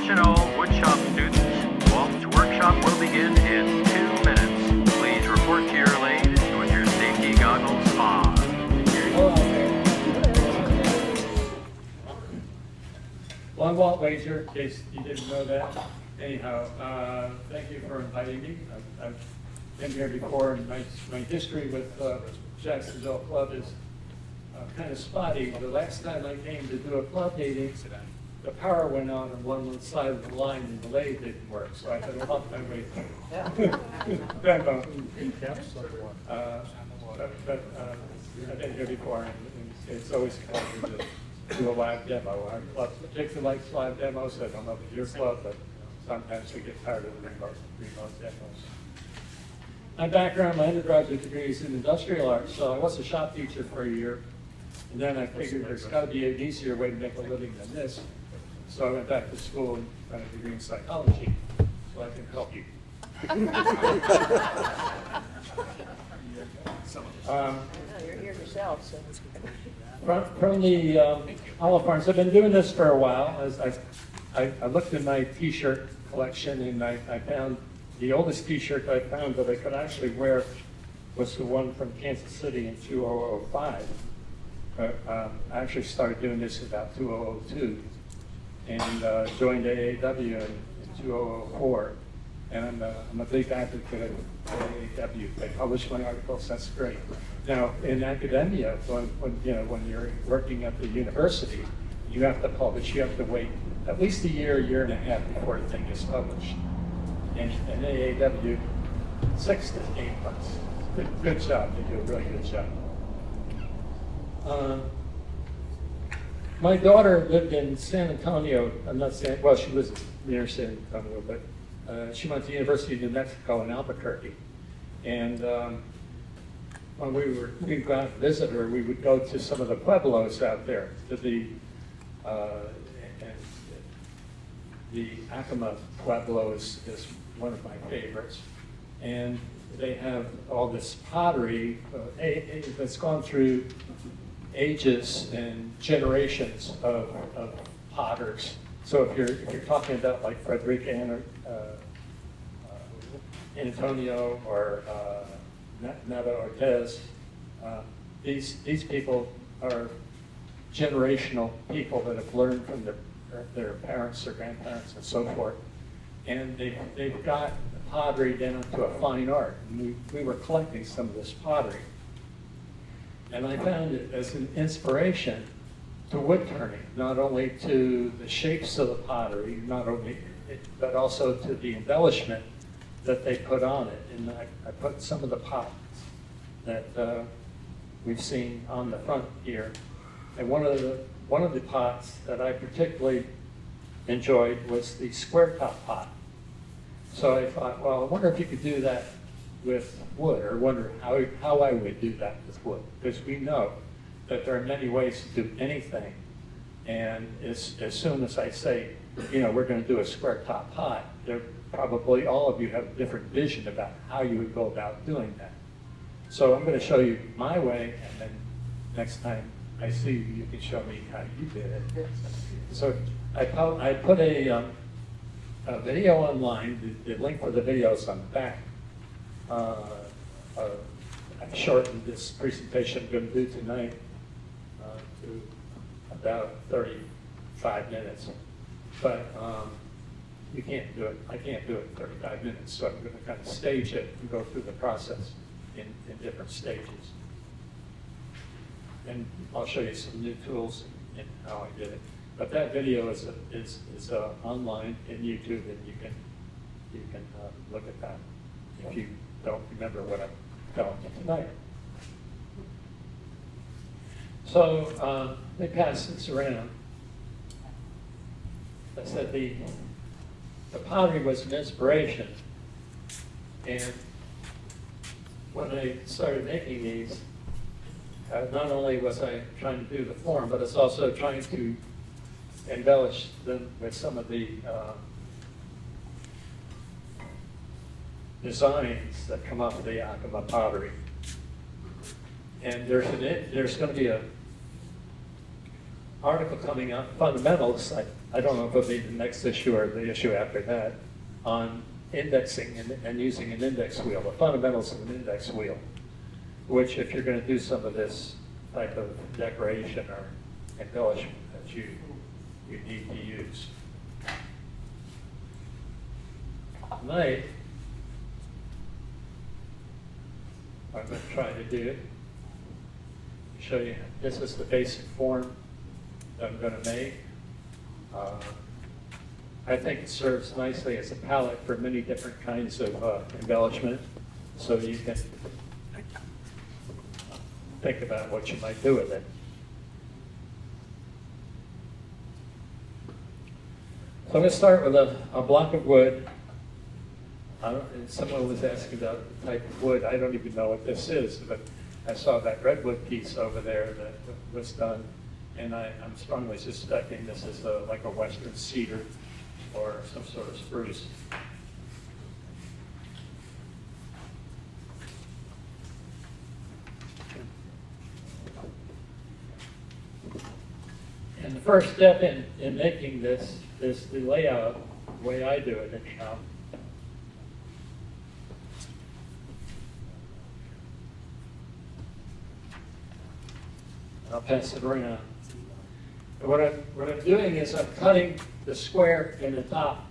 Attention all woodshop students. Walt's workshop will begin in 2 minutes. Please report to your lane with your safety goggles on. Well, I'm Walt Wager, in case you didn't know that. Anyhow, thank you for inviting me. I've been here before, and my history with Jacksonville Club is kind of spotty. The last time I came to do a club meeting, the power went on one side of the line and the lathe didn't work, so I had to hump my way through. Demo. But I've been here before, and it's always a pleasure to do a live demo. Our club particularly likes live demos. I don't know if it's your club, but sometimes we get tired of the remote demos. My background, my undergraduate degree is in industrial arts, so I was a shop teacher for a year. And then I figured there's got to be an easier way to make a living than this. So I went back to school and got a degree in psychology, so I can help you. You're here yourself, so. From the olive farms, I've been doing this for a while. As I looked in my T-shirt collection, and I found the oldest T-shirt I found that I could actually wear was the one from Kansas City in 2005. I actually started doing this in about 2002 and joined AAW in 2004. And I'm a big advocate of AAW. They publish my articles, that's great. Now, in academia, when you're working at the university, you have to publish, you have to wait at least a year and a half before the thing is published. And AAW, 6 to 8 months. Good job, they do a really good job. My daughter lived in San Antonio. She was near San Antonio, but she went to the University of New Mexico in Albuquerque. And when we'd go out to visit her, we would go to some of the pueblos out there, to the Acoma Pueblo is one of my favorites. And they have all this pottery that's gone through ages and generations of potters. So if you're talking about like Frederick Antonio or Nata Ortez, these people are generational people that have learned from their parents, their grandparents, and so forth. And they've got the pottery down to a fine art. And we were collecting some of this pottery. And I found it as an inspiration to wood turning, not only to the shapes of the pottery, but also to the embellishment that they put on it. And I put some of the pots that we've seen on the front here. And one of the pots that I particularly enjoyed was the square top pot. So I thought, well, I wonder if you could do that with wood, or wonder how I would do that with wood, because we know that there are many ways to do anything. And as soon as I say, we're going to do a square top pot, probably all of you have a different vision about how you would go about doing that. So I'm going to show you my way, and then next time I see you, you can show me how you did it. So I put a video online. The link for the video is on the back. I've shortened this presentation I'm going to do tonight to about 35 minutes. But you can't do it. I can't do it in 35 minutes, so I'm going to kind of stage it and go through the process in different stages. And I'll show you some new tools and how I did it. But that video is online in YouTube, and you can look at that if you don't remember what I'm telling you tonight. So they pass this around. I said the pottery was an inspiration, and when I started making these, not only was I trying to do the form, but it's also trying to embellish them with some of the designs that come off of the Acoma pottery. And there's going to be an article coming out, Fundamentals. I don't know if it'll be the next issue or the issue after that, on indexing and using an index wheel, the fundamentals of an index wheel, which if you're going to do some of this type of decoration or embellishment that you need to use. Tonight, I'm going to try to do it. Show you, this is the basic form that I'm going to make. I think it serves nicely as a palette for many different kinds of embellishment, so you can think about what you might do with it. So I'm going to start with a block of wood. Someone was asking about the type of wood. I don't even know what this is, but I saw that redwood piece over there that was done, and I'm strongly suspecting this is like a western cedar or some sort of spruce. And the first step in making this is the layout, the way I do it anyhow. I'll pass it around. What I'm doing is I'm cutting the square in the top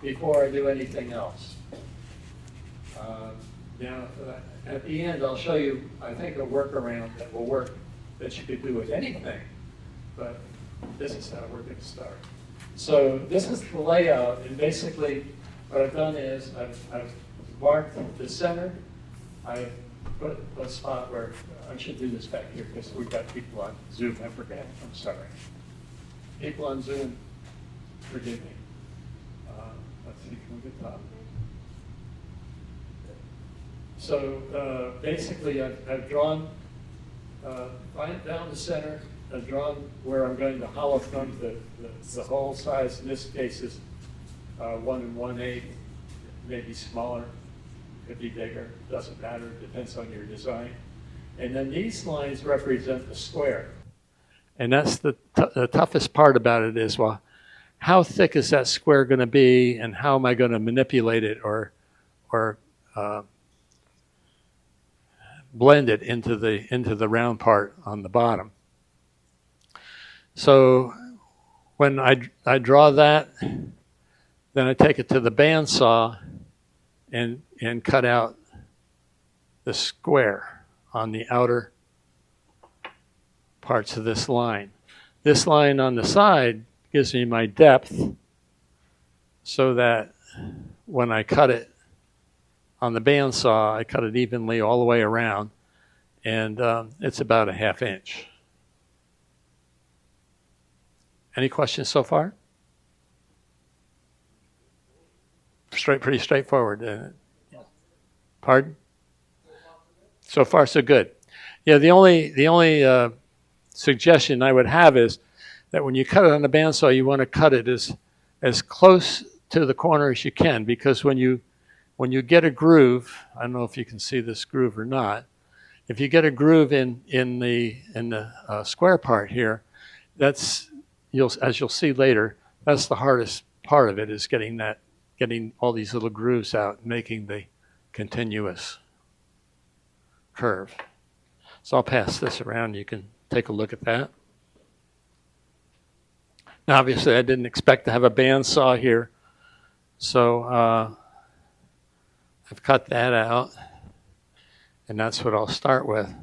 before I do anything else. Now, at the end, I'll show you, I think, a workaround that will work that you could do with anything. But this is how we're going to start. So this is the layout, and basically what I've done is I've marked the center. I put a spot where I should do this back here because we've got people on Zoom. I forgot. I'm sorry. People on Zoom, forgive me. Let's see, can we get top? So basically, I've drawn right down the center. I've drawn where I'm going to hollow front the hole size. In this case is 1 1/8, maybe smaller. Could be bigger, doesn't matter, depends on your design. And then these lines represent the square. And that's the toughest part about it is, well, how thick is that square going to be, and how am I going to manipulate it or blend it into the round part on the bottom. So when I draw that, then I take it to the bandsaw and cut out the square on the outer parts of this line. This line on the side gives me my depth so that when I cut it on the bandsaw, I cut it evenly all the way around, and it's about a 1/2 inch. Any questions so far? Pretty straightforward. Pardon? So far, so good. Yeah, the only suggestion I would have is that when you cut it on the bandsaw, you want to cut it as close to the corner as you can, because when you get a groove, I don't know if you can see this groove or not. If you get a groove in the square part here, as you'll see later, that's the hardest part of it, is getting all these little grooves out, making the continuous curve. So I'll pass this around. You can take a look at that. Now, obviously, I didn't expect to have a bandsaw here, so I've cut that out, and that's what I'll start with. So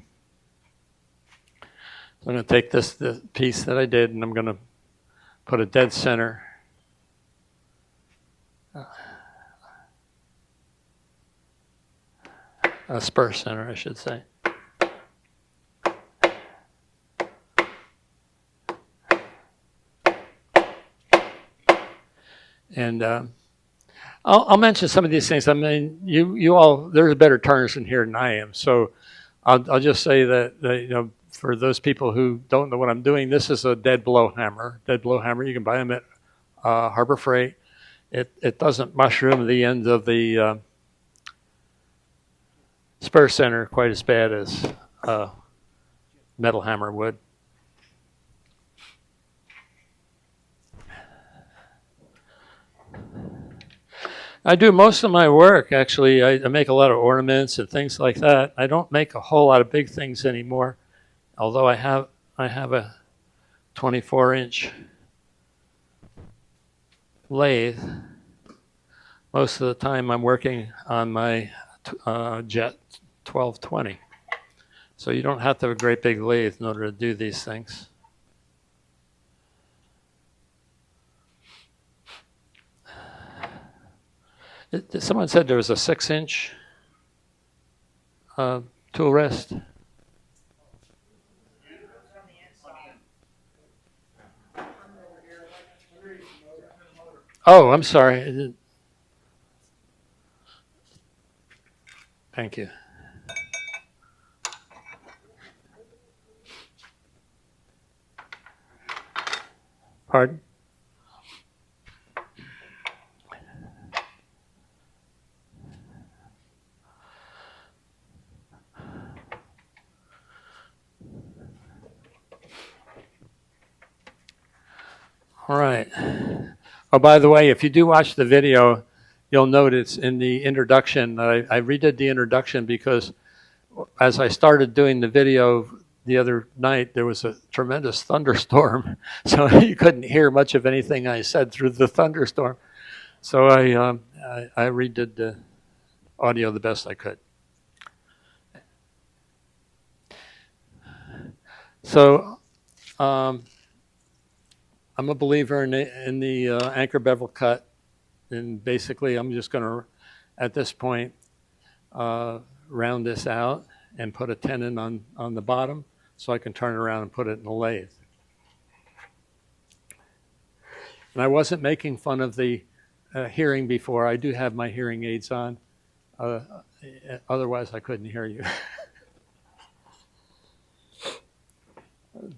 I'm going to take the piece that I did, and I'm going to put a dead center. A spur center, I should say. And I'll mention some of these things. I mean, you all, there's better turners in here than I am. So I'll just say that for those people who don't know what I'm doing, this is a dead blow hammer. Dead blow hammer, you can buy them at Harbor Freight. It doesn't mushroom the end of the spur center quite as bad as metal hammer would. I do most of my work, actually. I make a lot of ornaments and things like that. I don't make a whole lot of big things anymore, although I have a 24-inch lathe. Most of the time I'm working on my Jet 1220. So you don't have to have a great big lathe in order to do these things. Someone said there was a 6-inch tool rest. Oh, I'm sorry. Thank you. Pardon? All right. Oh, by the way, if you do watch the video, you'll notice in the introduction, I redid the introduction because as I started doing the video the other night, there was a tremendous thunderstorm, so you couldn't hear much of anything I said through the thunderstorm. So I redid the audio the best I could. So I'm a believer in the anchor bevel cut, and basically I'm just going to, at this point, round this out and put a tenon on the bottom so I can turn it around and put it in the lathe. And I wasn't making fun of the hearing before. I do have my hearing aids on. Otherwise, I couldn't hear you.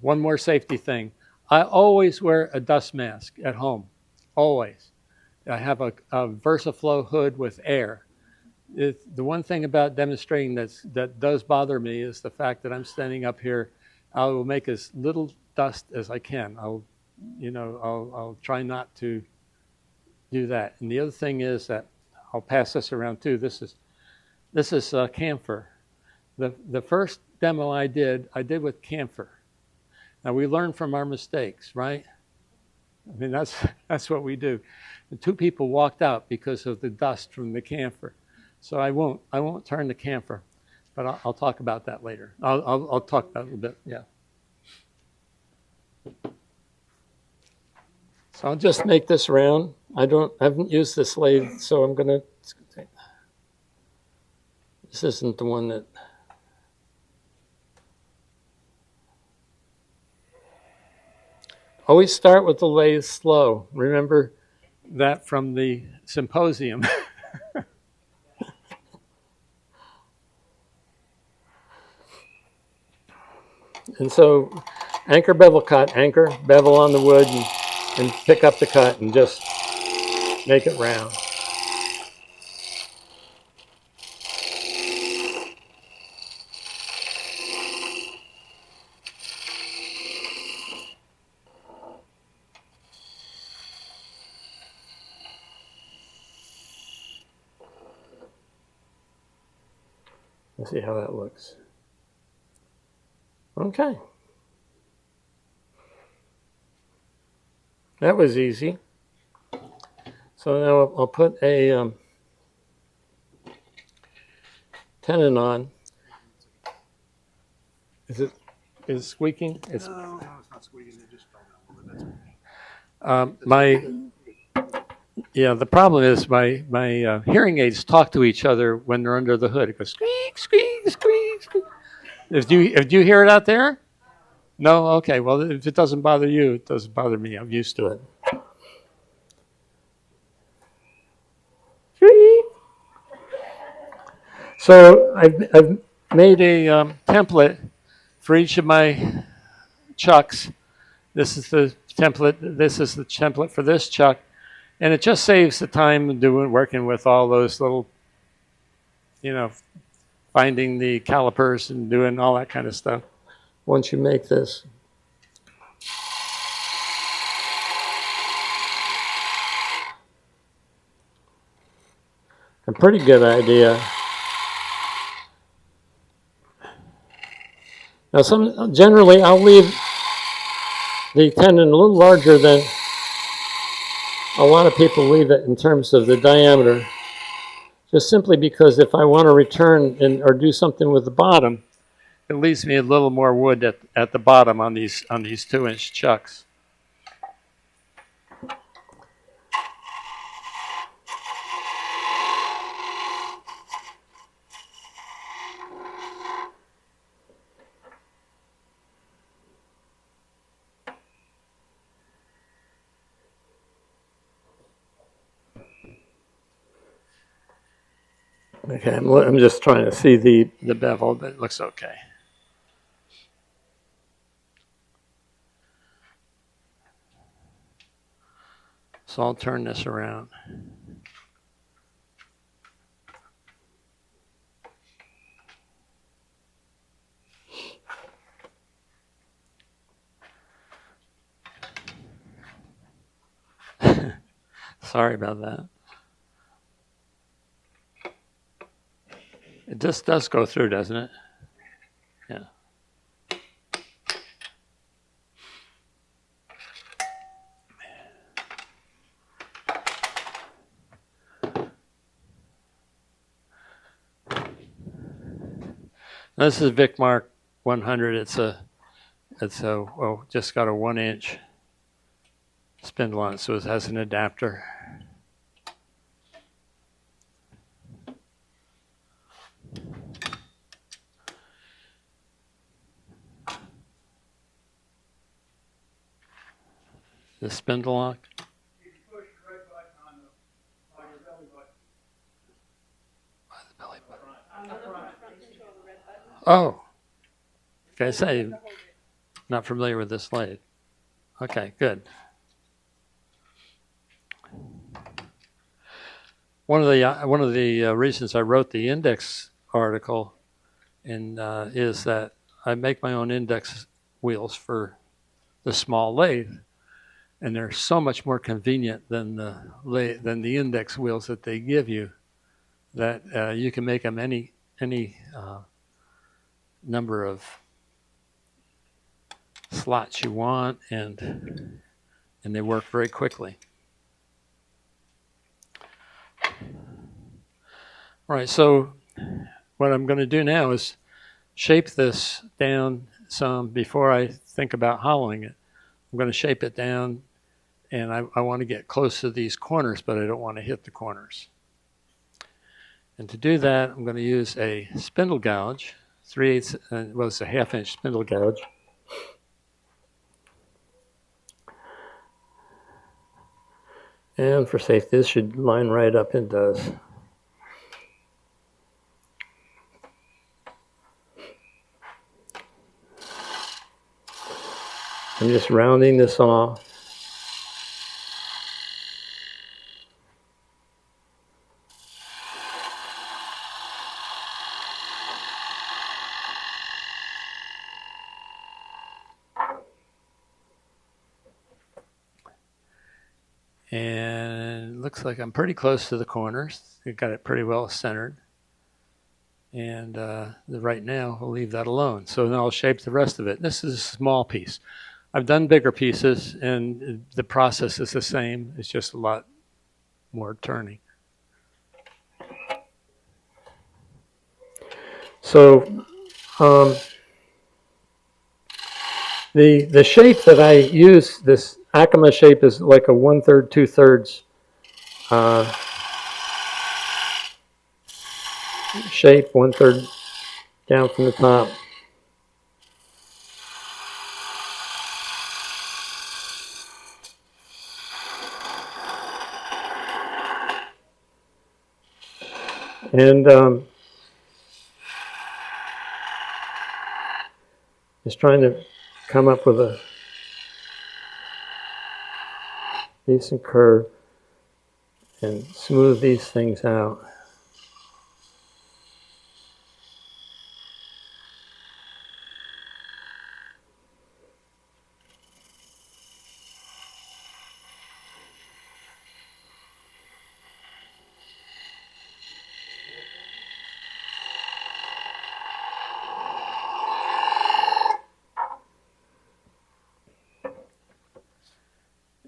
One more safety thing. I always wear a dust mask at home, always. I have a VersaFlow hood with air. The one thing about demonstrating that does bother me is the fact that I'm standing up here. I will make as little dust as I can. I'll try not to do that. And the other thing is that I'll pass this around too. This is camphor. The first demo I did with camphor. Now, we learn from our mistakes, right? I mean, that's what we do. And 2 people walked out because of the dust from the camphor. So I won't turn the camphor, but I'll talk about that later. I'll talk about it a little bit, yeah. So I'll just make this round. I haven't used this lathe, so I'm gonna. This isn't the one that. Always start with the lathe slow. Remember that from the symposium. And so anchor bevel cut, anchor bevel on the wood and pick up the cut and just make it round. Let's see how that looks. Okay. That was easy. So now I'll put a tenon on. Is it squeaking? No, it's not squeaking. It just fell down. The problem is my hearing aids talk to each other when they're under the hood. It goes squeak, squeak, squeak, squeak. If you hear it out there? No? Okay. Well, if it doesn't bother you, it doesn't bother me. I'm used to it. So I've made a template for each of my chucks. This is the template. This is the template for this chuck. And it just saves the time working with all those little, finding the calipers and doing all that kind of stuff once you make this. a pretty good idea. Now, generally I'll leave the tendon a little larger than a lot of people leave it in terms of the diameter, just simply because if I want to return or do something with the bottom, it leaves me a little more wood at the bottom on these 2-inch chucks. Okay, I'm just trying to see the bevel, but it looks okay. So I'll turn this around. Sorry about that. It just does go through, doesn't it? Yeah. This is Vic Mark 100. It's just got a 1-inch spindle on it, so it has an adapter. The spindle lock. You can push the red button on your belly button. By the belly button. On the front. Oh. Okay, say not familiar with this lathe. Okay, good. One of the reasons I wrote the index article is that I make my own index wheels for the small lathe, and they're so much more convenient than the index wheels that they give you, that you can make them any number of slots you want, and they work very quickly. All right, so what I'm going to do now is shape this down some before I think about hollowing it. I'm going to shape it down, and I want to get close to these corners, but I don't want to hit the corners. And to do that, I'm going to use a spindle gouge, 3/8, well, it's a 1/2-inch spindle gouge. And for safety, this should line right up, and does. I'm just rounding this off. And it looks like I'm pretty close to the corners. I got it pretty well centered. And right now, I'll leave that alone. So now I'll shape the rest of it. This is a small piece. I've done bigger pieces, and the process is the same. It's just a lot more turning. So the shape that I use, this Acoma shape, is like a 1/3, 2/3 shape, 1/3 down from the top. And just trying to come up with a decent curve and smooth these things out.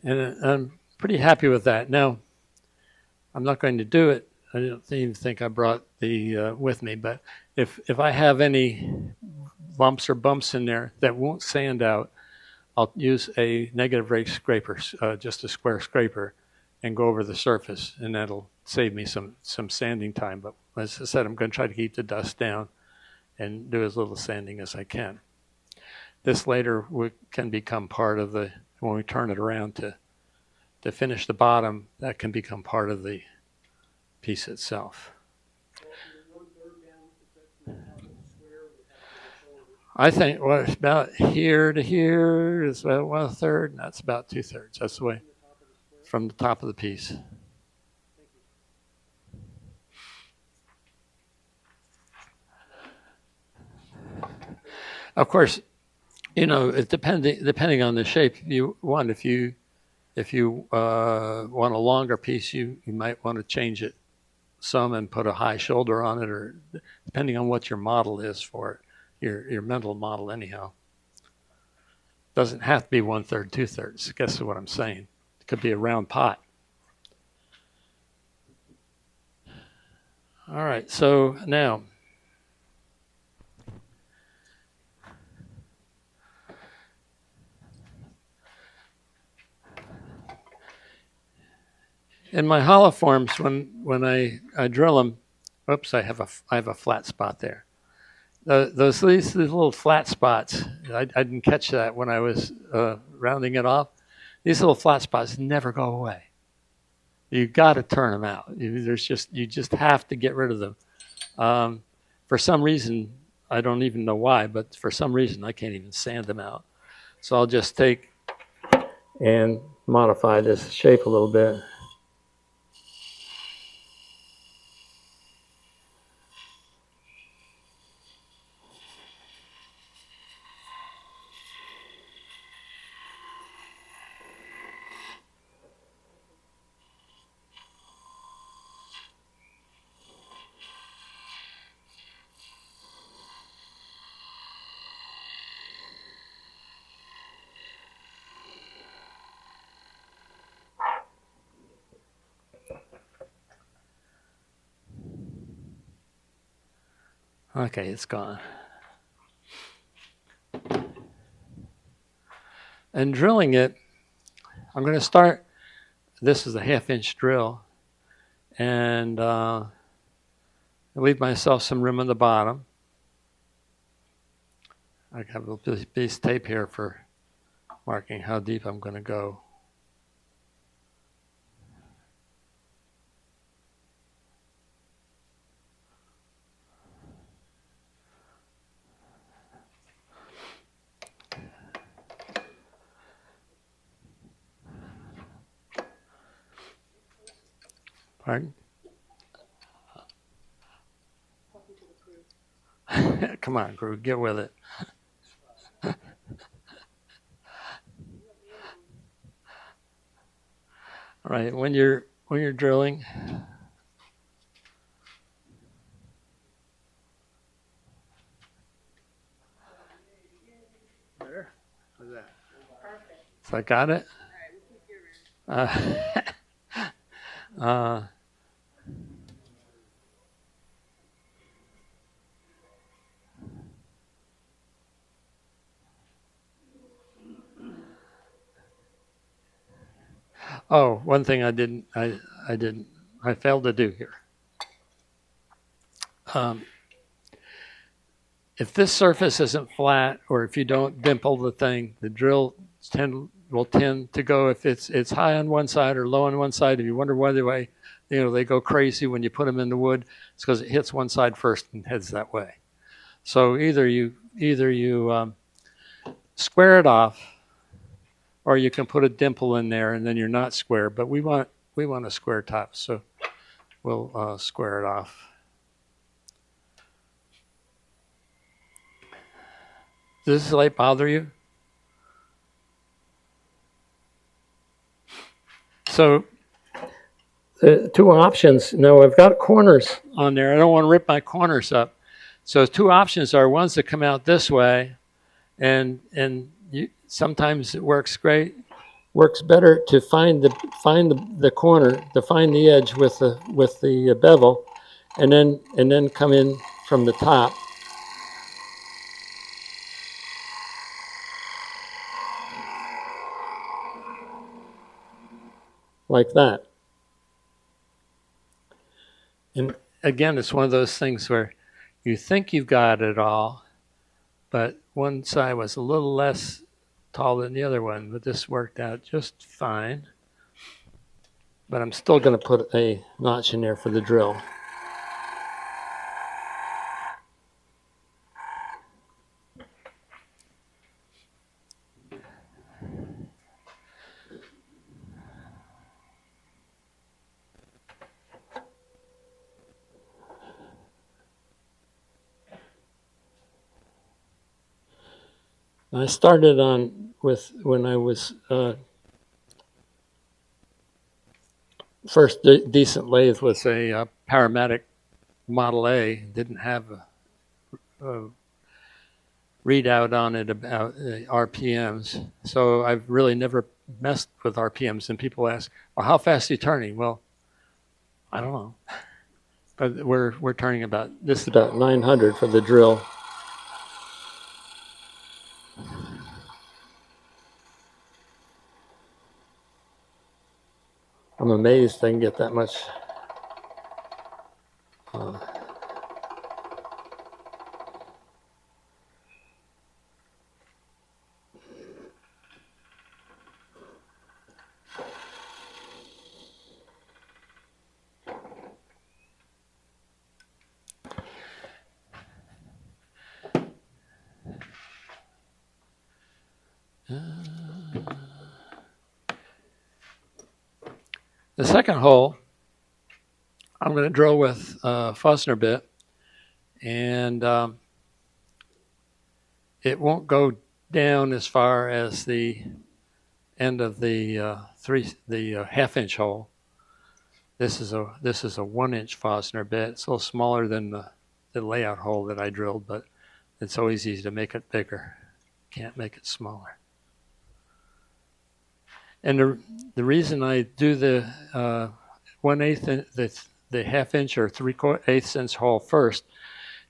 And I'm pretty happy with that. Now, I'm not going to do it. I don't even think I brought the with me, but if I have any lumps or bumps in there that won't sand out, I'll use a negative rake scraper, just a square scraper, and go over the surface, and that'll save me some sanding time. But as I said, I'm going to try to keep the dust down and do as little sanding as I can. This later can become part of the, when we turn it around to finish the bottom, that can become part of the piece itself. I think what about here to here is about 1/3, and that's about 2/3. That's the way from the top of the piece. Of course, you know, it depending on the shape you want. If you want a longer piece, you might want to change it some and put a high shoulder on it, or depending on what your model is for it, your mental model anyhow. Doesn't have to be 1/3, 2/3. Guess what I'm saying? It could be a round pot. All right, so now in my hollow forms, when I drill them, oops, I have a flat spot there. These little flat spots, I didn't catch that when I was rounding it off. These little flat spots never go away. You got to turn them out. You just have to get rid of them. For some reason, I don't even know why, but for some reason I can't even sand them out. So I'll just take and modify this shape a little bit. Okay, it's gone. And drilling it, I'm going to start, this is a 1/2-inch drill, and leave myself some room on the bottom. I have a piece of tape here for marking how deep I'm going to go. Pardon? Come on, crew, get with it. All right, when you're drilling, there. How's that? Perfect. So I got it. All right, oh, one thing I failed to do here. If this surface isn't flat, or if you don't dimple the thing, the drill will tend to go, if it's high on one side or low on one side. If you wonder why they go crazy when you put them in the wood, it's because it hits one side first and heads that way. So either you square it off, or you can put a dimple in there and then you're not square. But we want a square top, so we'll square it off. Does this light bother you? So the two options. Now I've got corners on there. I don't want to rip my corners up. So two options are ones that come out this way, and sometimes it works great. works better to find the corner, to find the edge with the bevel, and then come in from the top. Like that. And again, it's one of those things where you think you've got it all, but one side was a little less tall than the other one, but this worked out just fine. But I'm still going to put a notch in there for the drill. I started on with when I was first decent lathe was a Paramatic Model A. Didn't have a readout on it about RPMs, so I've really never messed with RPMs. And people ask, "Well, how fast are you turning?" Well, I don't know, but we're turning about 900 for the drill. I'm amazed I can get that much. The second hole, I'm going to drill with Fosner bit, and it won't go down as far as the end of the half-inch hole. This is a 1-inch Fosner bit. It's a little smaller than the layout hole that I drilled, but it's always easy to make it bigger. Can't make it smaller. And the reason I do the 1/8, the half-inch or 3/8 inch hole first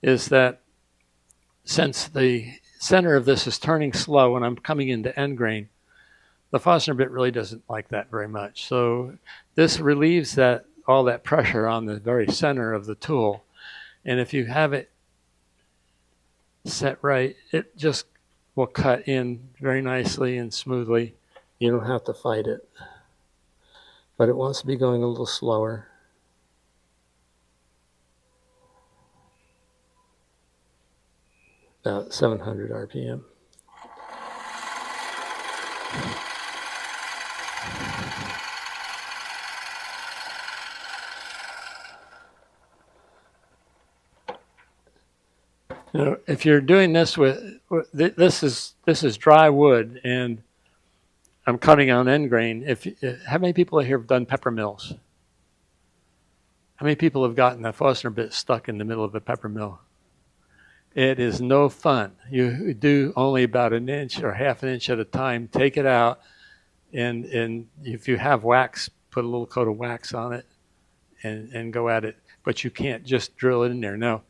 is that since the center of this is turning slow and I'm coming into end grain, the Fosner bit really doesn't like that very much. So this relieves all that pressure on the very center of the tool. And if you have it set right, it just will cut in very nicely and smoothly. You don't have to fight it. But it wants to be going a little slower. About 700 RPM. You know, if you're doing this this is dry wood, and I'm cutting on end grain. How many people here have done pepper mills? How many people have gotten a Fosner bit stuck in the middle of a pepper mill? It is no fun. You do only about 1 inch or half an inch at a time. Take it out, and if you have wax, put a little coat of wax on it, and go at it. But you can't just drill it in there. No,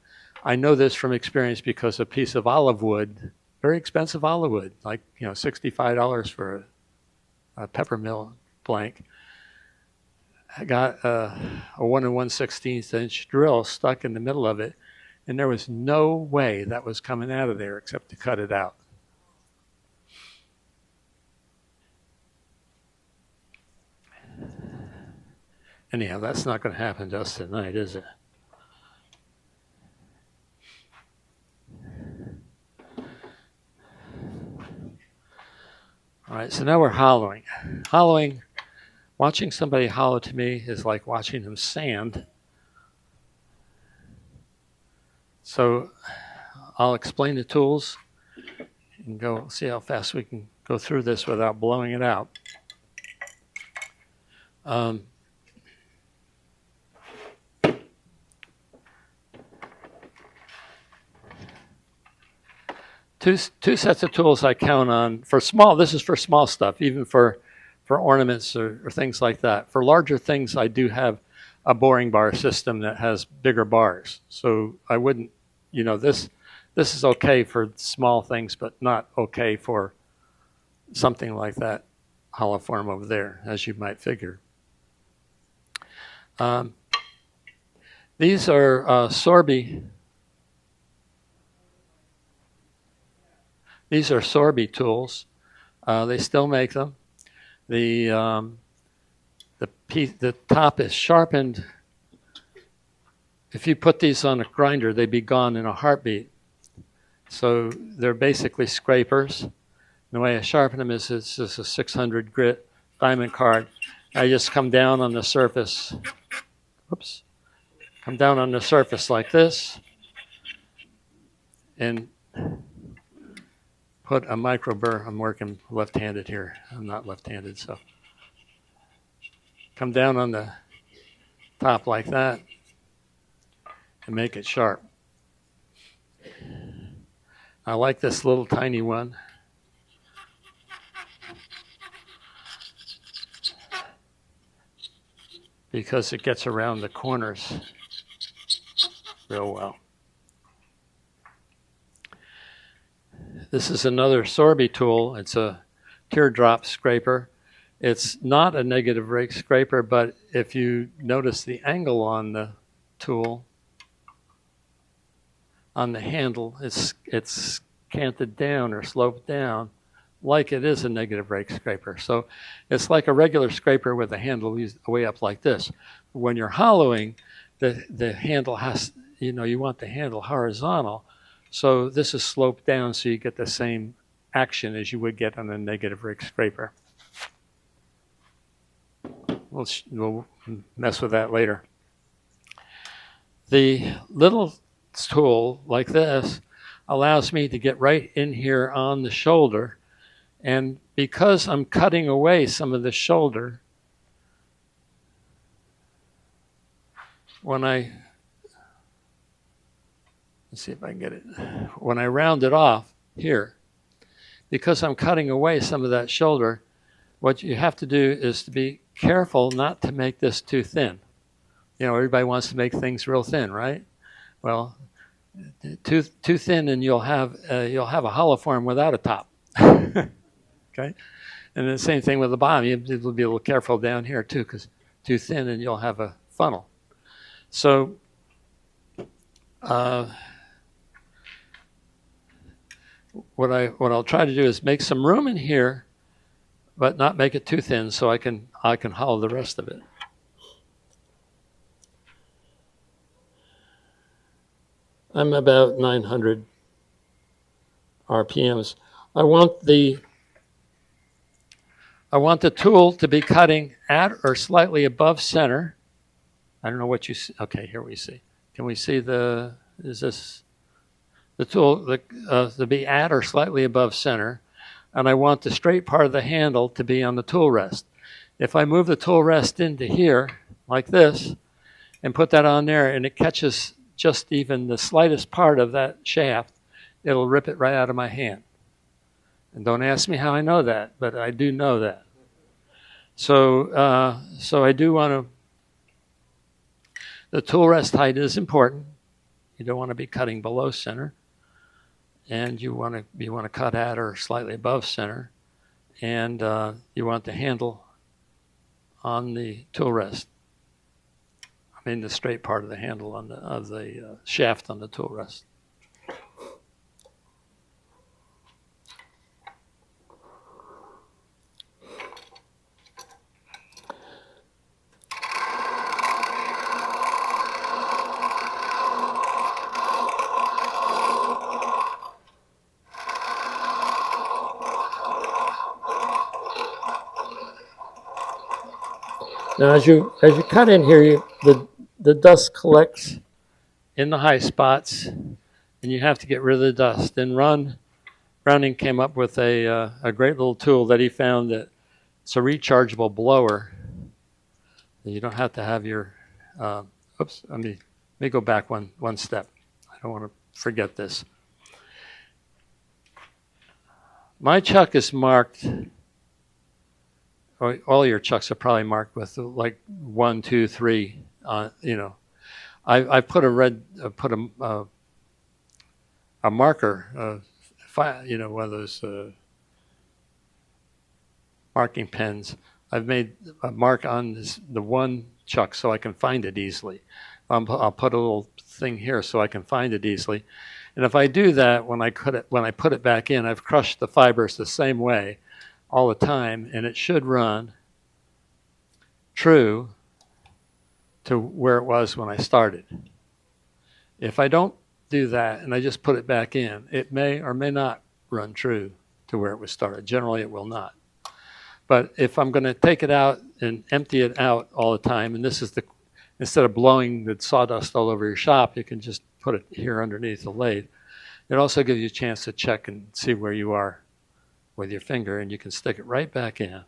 I know this from experience because a piece of olive wood, very expensive olive wood, like $65 for a pepper mill blank. I got a 1 1/16 inch drill stuck in the middle of it, and there was no way that was coming out of there except to cut it out. Anyhow, that's not going to happen just tonight, is it? All right, so now we're hollowing. Hollowing, watching somebody hollow to me is like watching them sand. So I'll explain the tools and go see how fast we can go through this without blowing it out. Two sets of tools I count on for small. This is for small stuff. Even for for ornaments or things like that. For larger things, I do have a boring bar system that has bigger bars. So I wouldn't, this is okay for small things, but not okay for something like that hollow form over there, as you might figure. These are Sorby. These are Sorby tools. They still make them. The top is sharpened. If you put these on a grinder, they'd be gone in a heartbeat. So they're basically scrapers. The way I sharpen them is it's just a 600 grit diamond card. I just come down on the surface. Whoops. Come down on the surface like this and put a micro burr. I'm working left-handed here. I'm not left-handed, so. Come down on the top like that and make it sharp. I like this little tiny one. Because it gets around the corners real well. This is another Sorby tool. It's a teardrop scraper. It's not a negative rake scraper, but if you notice the angle on the tool, on the handle, it's canted down or sloped down like it is a negative rake scraper. So it's like a regular scraper with a handle way up like this. When you're hollowing, the handle has, you want the handle horizontal. So this is sloped down so you get the same action as you would get on a negative rake scraper. We'll mess with that later. The little tool like this allows me to get right in here on the shoulder. And because I'm cutting away some of the shoulder, let's see if I can get it. When I round it off here, because I'm cutting away some of that shoulder, what you have to do is to be careful not to make this too thin. Everybody wants to make things real thin, right? Well, too thin and you'll have a hollow form without a top. Okay? And the same thing with the bottom. You have to be a little careful down here too, because too thin and you'll have a funnel. So what I'll try to do is make some room in here, but not make it too thin so I can hollow the rest of it. I'm about 900 RPMs. I want the tool to be cutting at or slightly above center. I don't know what you see. Okay, here we see. Can we see the tool to be at or slightly above center? And I want the straight part of the handle to be on the tool rest. If I move the tool rest into here, like this, and put that on there, and it catches just even the slightest part of that shaft, it'll rip it right out of my hand. And don't ask me how I know that, but I do know that. So I do want to, the tool rest height is important. You don't want to be cutting below center. And you want to cut at or slightly above center. And you want the handle on the tool rest. I mean the straight part of the handle of the shaft on the tool rest. Now, as you cut in here, the dust collects in the high spots, and you have to get rid of the dust. And Browning came up with a great little tool that he found that it's a rechargeable blower. You don't have to have your. Oops, let me go back one step. I don't want to forget this. My chuck is marked all your chucks are probably marked with like 1, 2, 3. You know, I put a marker, you know, one of those marking pens. I've made a mark on the one chuck so I can find it easily. I'll put a little thing here so I can find it easily. And if I do that, when I put it back in, I've crushed the fibers the same way all the time, and it should run true to where it was when I started. If I don't do that and I just put it back in, it may or may not run true to where it was started. Generally, it will not. But if I'm going to take it out and empty it out all the time, and this is instead of blowing the sawdust all over your shop, you can just put it here underneath the lathe. It also gives you a chance to check and see where you are with your finger, and you can stick it right back in.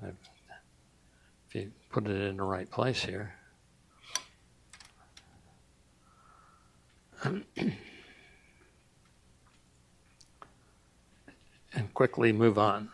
If you put it in the right place here. And quickly move on.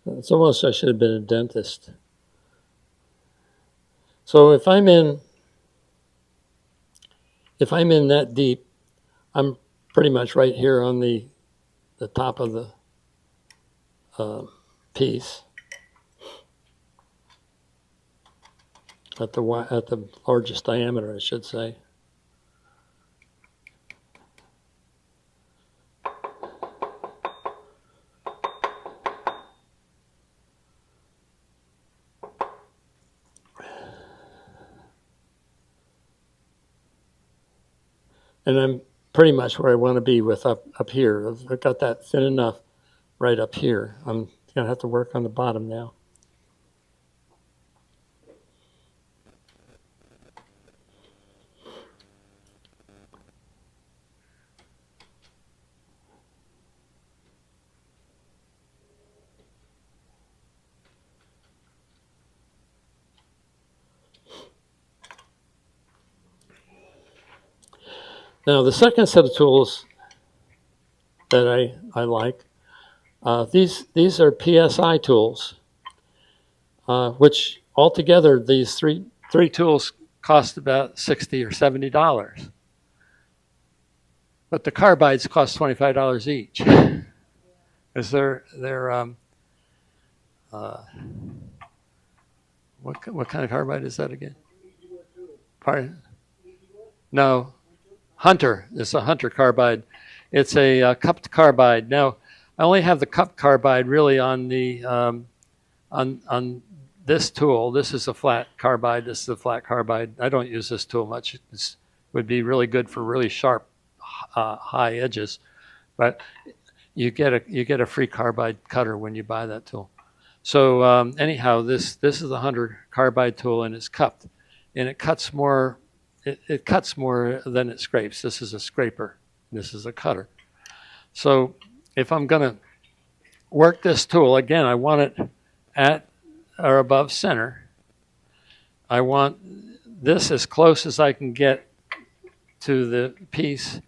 It's almost I should have been a dentist. So if I'm in that deep, I'm pretty much right here on the top of the piece at the largest diameter, I should say. And I'm pretty much where I want to be with up here. I've got that thin enough right up here. I'm going to have to work on the bottom now. Now, the second set of tools that I like, these are PSI tools, which altogether these three tools cost about $60 or $70. But the carbides cost $25 each. Is what kind of carbide is that again? Pardon? No. Hunter. It's a Hunter carbide. It's a cupped carbide. Now, I only have the cupped carbide really on the on this tool. This is a flat carbide. This is a flat carbide. I don't use this tool much. It would be really good for really sharp, high edges, but you get a free carbide cutter when you buy that tool. So anyhow, this is a Hunter carbide tool, and it's cupped, and it cuts more. It cuts more than it scrapes. This is a scraper. This is a cutter. So if I'm going to work this tool, again, I want it at or above center. I want this as close as I can get to the piece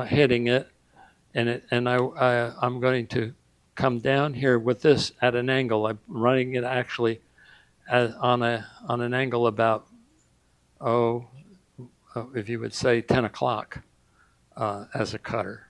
hitting it, and I'm going to come down here with this at an angle. I'm running it actually on an angle about if you would say 10 o'clock as a cutter.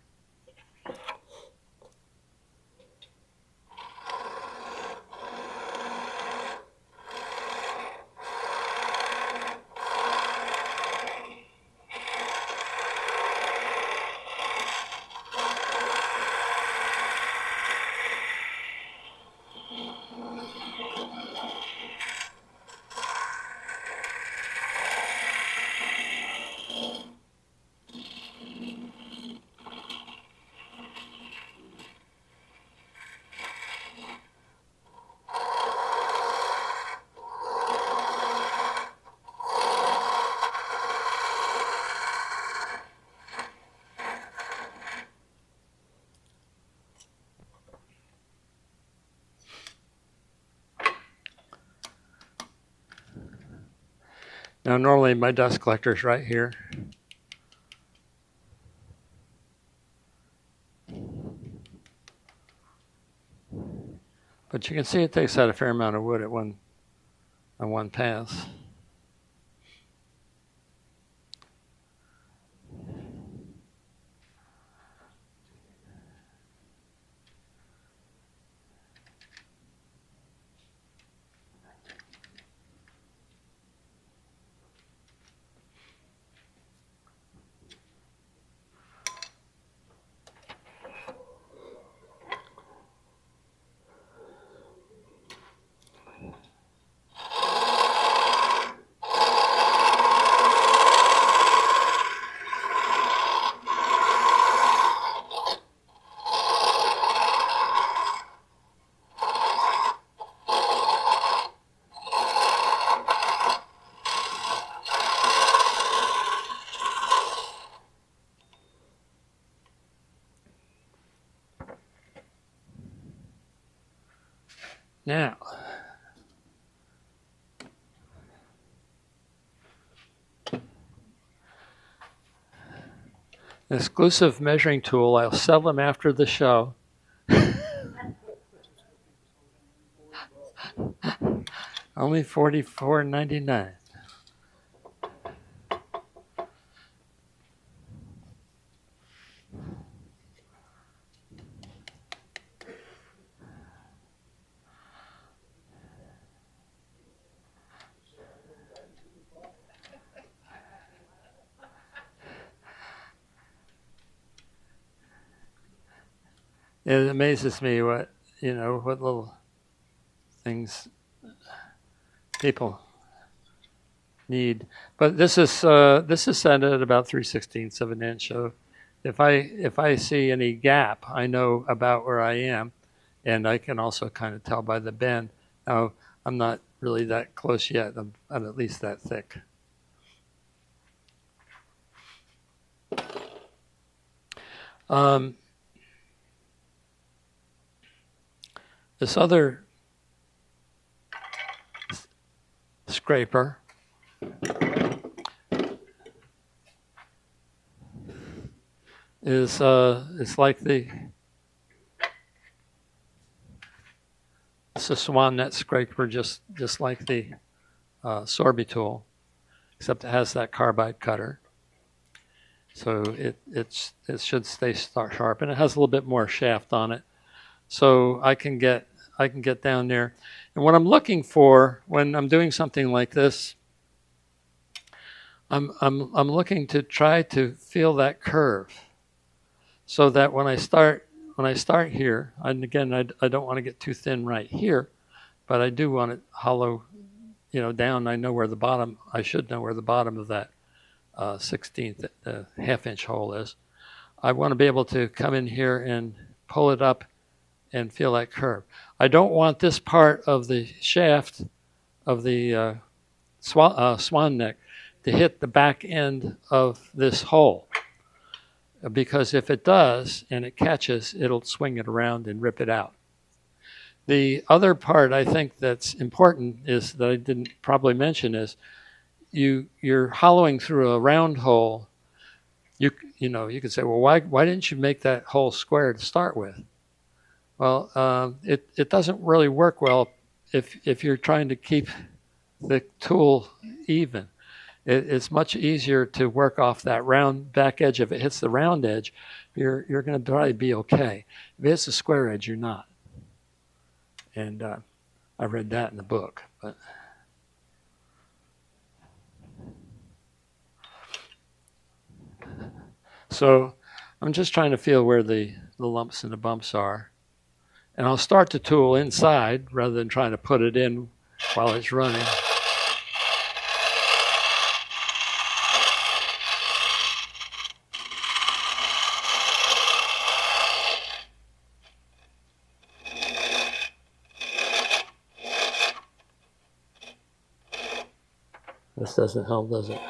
Now normally my dust collector's right here. But you can see it takes out a fair amount of wood at on one pass. Now, an exclusive measuring tool. I'll sell them after the show. Only $44.99. It amazes me what little things people need. But this is set at about 3/16 of an inch. So if I see any gap, I know about where I am, and I can also kind of tell by the bend. Now I'm not really that close yet. I'm at least that thick. This other scraper is it's like it's a swan net scraper, just like the Sorby tool, except it has that carbide cutter. So it should stay sharp, and it has a little bit more shaft on it. So I can get down there. And what I'm looking for when I'm doing something like this, I'm looking to try to feel that curve, so that when I start here, and again I don't want to get too thin right here, but I do want it hollow, down. I should know where the bottom of that 16th half-inch hole is. I want to be able to come in here and pull it up and feel that curve. I don't want this part of the shaft of the swan neck to hit the back end of this hole, because if it does and it catches, it'll swing it around and rip it out. The other part I think that's important is that I didn't probably mention is you're hollowing through a round hole. You could say, well, why didn't you make that hole square to start with? Well, it doesn't really work well if you're trying to keep the tool even. It's much easier to work off that round back edge. If it hits the round edge, you're going to probably be okay. If it hits the square edge, you're not. And I read that in the book. But so I'm just trying to feel where the lumps and the bumps are. And I'll start the tool inside rather than trying to put it in while it's running. This doesn't help, does it?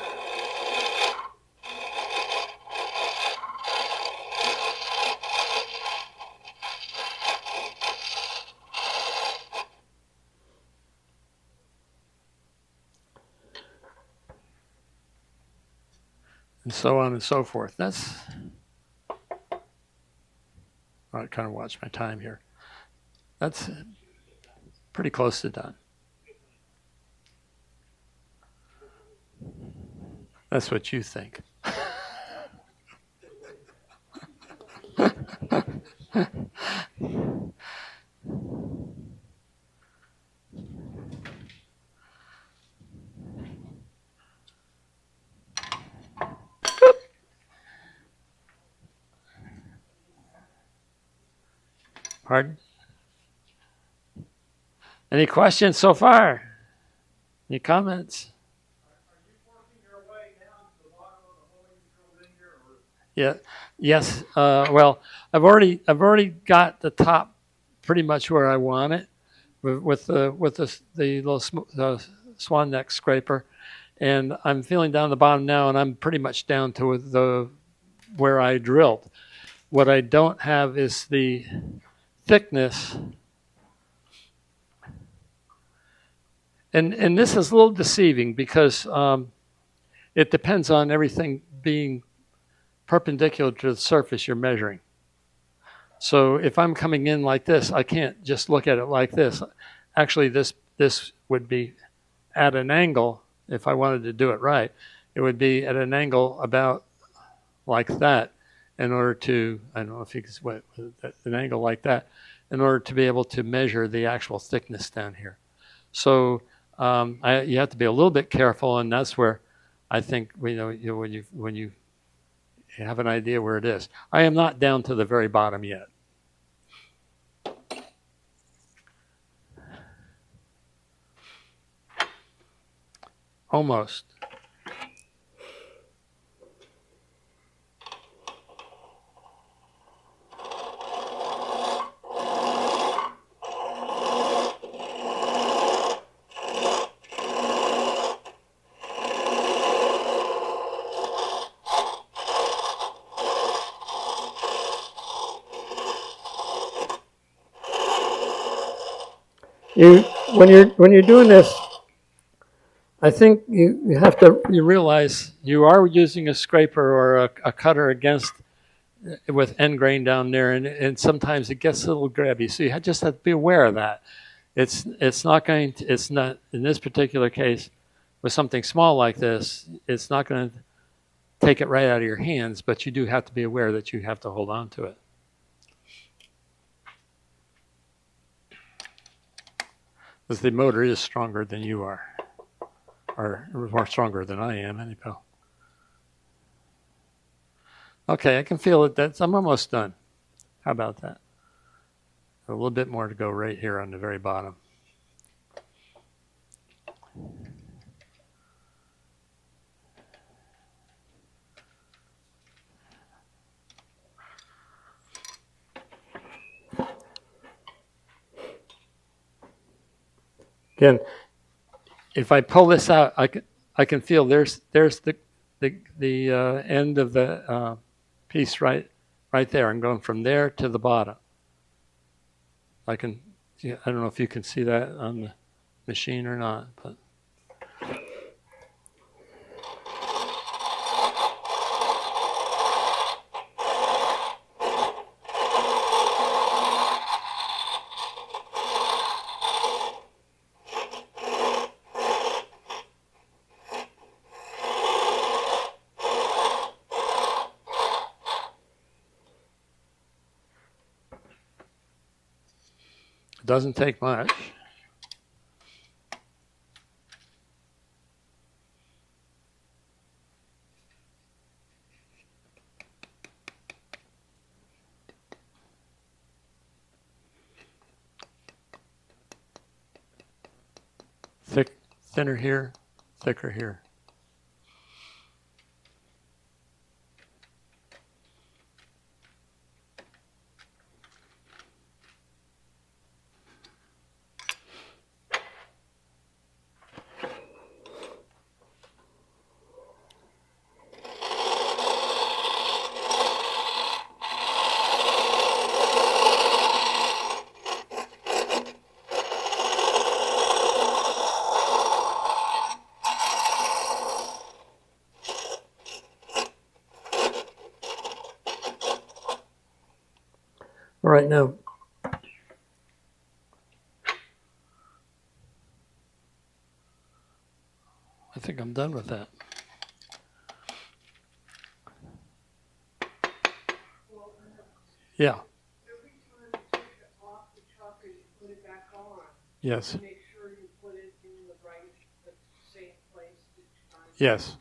and so on and so forth. I kind of watch my time here. That's pretty close to done. That's what you think. Pardon? Any questions so far? Any comments? Are you working your way down to the bottom of the hole you drilled in here, or? Yeah. Yes. Well, I've already got the top pretty much where I want it with the little swan neck scraper, and I'm feeling down the bottom now, and I'm pretty much down to the where I drilled. What I don't have is the thickness. And this is a little deceiving because it depends on everything being perpendicular to the surface you're measuring. So if I'm coming in like this, I can't just look at it like this. Actually, this would be at an angle. If I wanted to do it right, it would be at an angle about like that in order to, I don't know if you can, what, an angle like that, in order to be able to measure the actual thickness down here. So you have to be a little bit careful, and that's where I think when you have an idea where it is. I am not down to the very bottom yet. Almost. When you're doing this, I think you realize you are using a scraper or a cutter against with end grain down there, and sometimes it gets a little grabby. So you just have to be aware of that. It's not in this particular case with something small like this. It's not going to take it right out of your hands, but you do have to be aware that you have to hold on to it. Because the motor is stronger than you are, or more stronger than I am, anyhow. Okay, I can feel it. I'm almost done. How about that? A little bit more to go right here on the very bottom. Again, if I pull this out, I can feel there's the end of the piece right there. I'm going from there to the bottom. I don't know if you can see that on the machine or not, but. It doesn't take much. Thinner here, thicker here. All right, now. I think I'm done with that. Yeah. Every time you take it off the truck and you put it back on, Yes. make sure you put it in the right, the same place each time. Yes.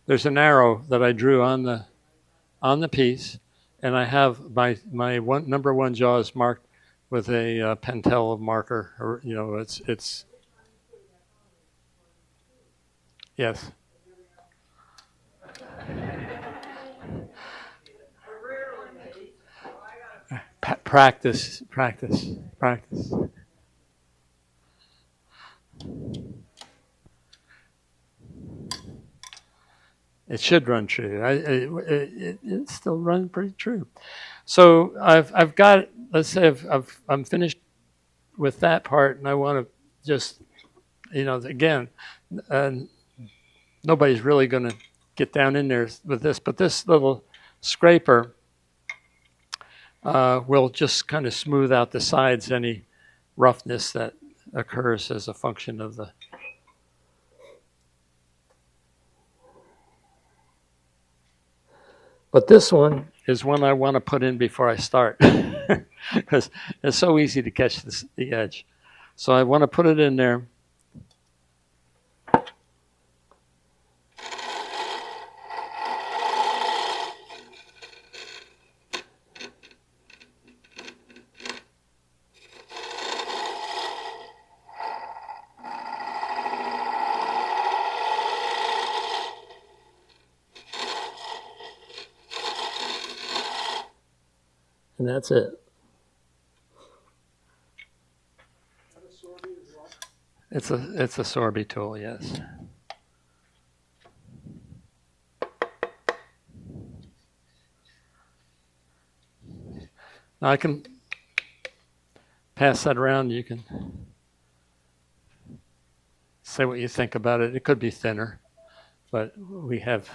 There's an arrow that I drew on the piece, and I have my number one jaw is marked with a Pentel marker, or it's yes. Practice. It should run true. It still runs pretty true. So I've got. Let's say I'm finished with that part, and I want to just, again, nobody's really going to get down in there with this, but this little scraper will just kind of smooth out the sides, any roughness that occurs as a function of the. But this one is one I want to put in before I start because it's so easy to catch the edge. So I want to put it in there. And that's it. It's a Sorby tool, yes. Now I can pass that around. You can say what you think about it. It could be thinner, but we have.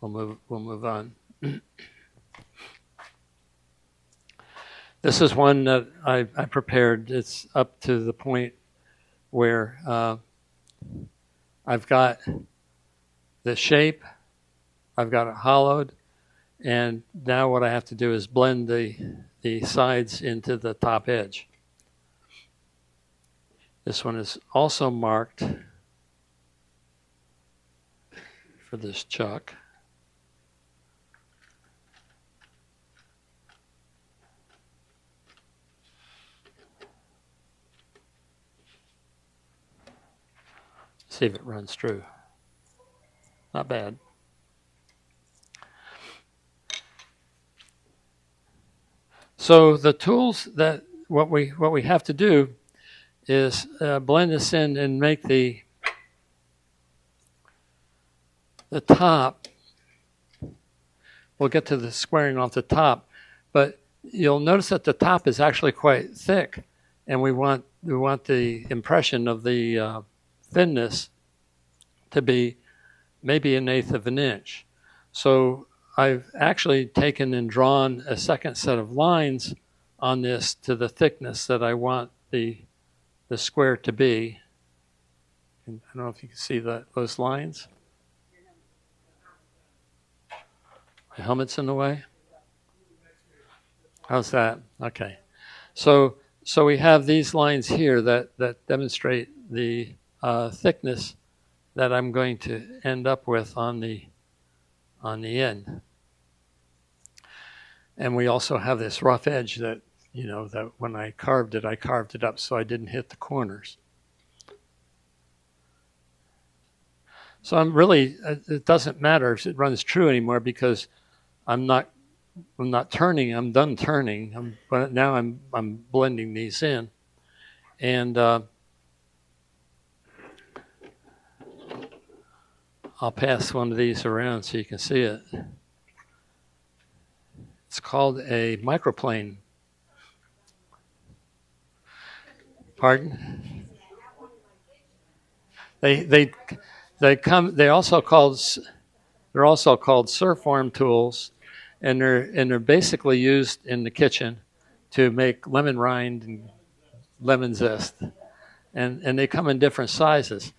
We'll move on. This is one that I prepared. It's up to the point where I've got the shape, I've got it hollowed, and now what I have to do is blend the sides into the top edge. This one is also marked for this chuck. See if it runs true. Not bad. So the tools that what we have to do is blend this in and make the top. We'll get to the squaring off the top, but you'll notice that the top is actually quite thick, and we want the impression of the thinness to be maybe 1/8 of an inch. So I've actually taken and drawn a second set of lines on this to the thickness that I want the square to be. And I don't know if you can see those lines. My helmet's in the way. How's that? Okay. So we have these lines here that demonstrate the thickness that I'm going to end up with on the end. And we also have this rough edge that, that when I carved it up so I didn't hit the corners. So it doesn't matter if it runs true anymore because I'm not turning, I'm done turning. But now I'm blending these in. And I'll pass one of these around so you can see it. It's called a microplane. Pardon? They're also called surf arm tools, and they're basically used in the kitchen to make lemon rind and lemon zest, and they come in different sizes.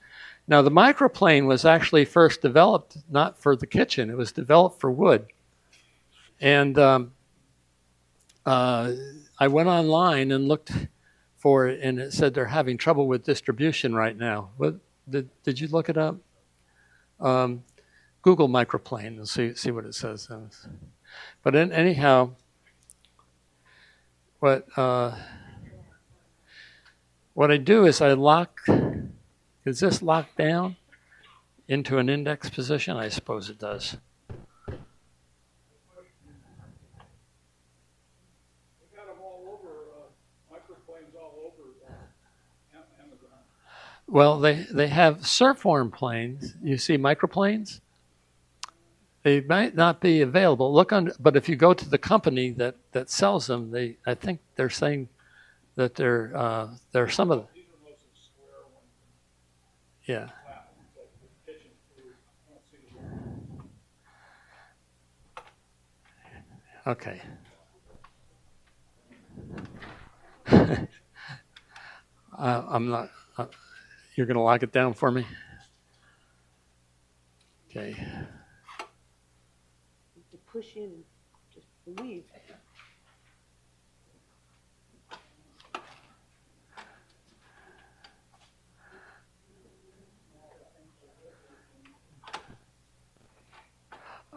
Now, the microplane was actually first developed not for the kitchen; it was developed for wood. And I went online and looked for it, and it said they're having trouble with distribution right now. What did you look it up? Google microplane and see what it says. But anyhow, what I do is I lock. Is this locked down into an index position? I suppose it does. We got them all over, microplanes all over Amazon. Well, they have surfform planes. You see microplanes? They might not be available. But if you go to the company that sells them, I think they're saying that they're some of them. These are mostly square ones. Yeah. Flat ones, like the kitchen food. I don't see them. Okay. I'm not. You're going to lock it down for me? Okay. You push in, just believe.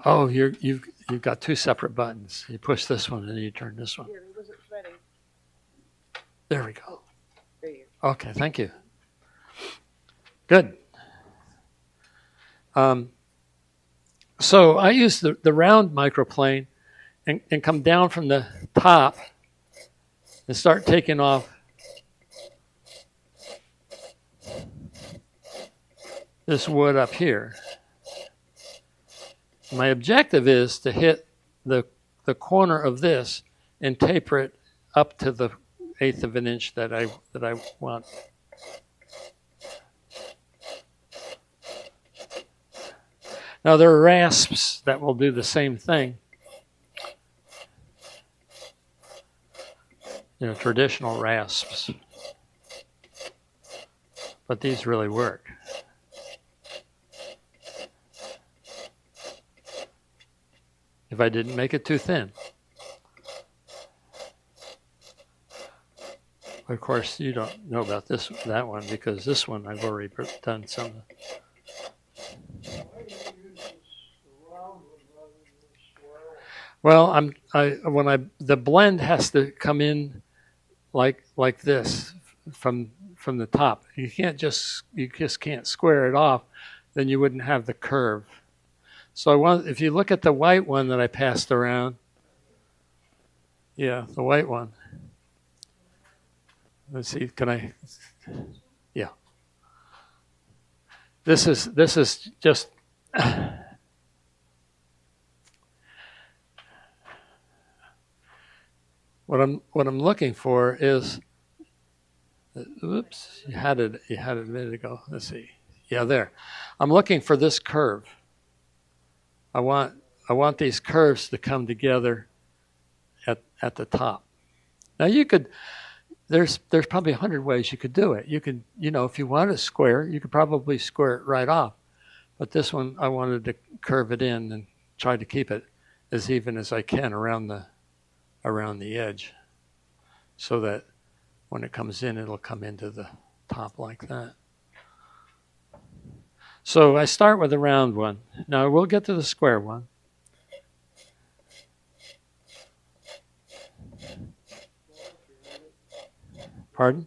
Oh, you've got two separate buttons. You push this one and then you turn this one. Here, it wasn't threading. There we go. There you Okay, thank you. Good. So I use the round microplane and come down from the top and start taking off this wood up here. My objective is to hit the corner of this and taper it up to the 1/8 of an inch that I want. Now there are rasps that will do the same thing. You know, traditional rasps. But these really work. If I didn't make it too thin. Of course, you don't know about that one, because this one I've already done some. Well, the blend has to come in like this from the top. You just can't square it off, then you wouldn't have the curve. So if you look at the white one that I passed around, yeah, the white one. Let's see, yeah. This is just what I'm looking for is, oops, you had it a minute ago. Let's see. Yeah, there. I'm looking for this curve. I want these curves to come together at the top. Now there's probably 100 ways you could do it. You could, if you want a square, you could probably square it right off. But this one, I wanted to curve it in and try to keep it as even as I can around the edge, so that when it comes in, it'll come into the top like that. So I start with the round one. Now we'll get to the square one. Pardon?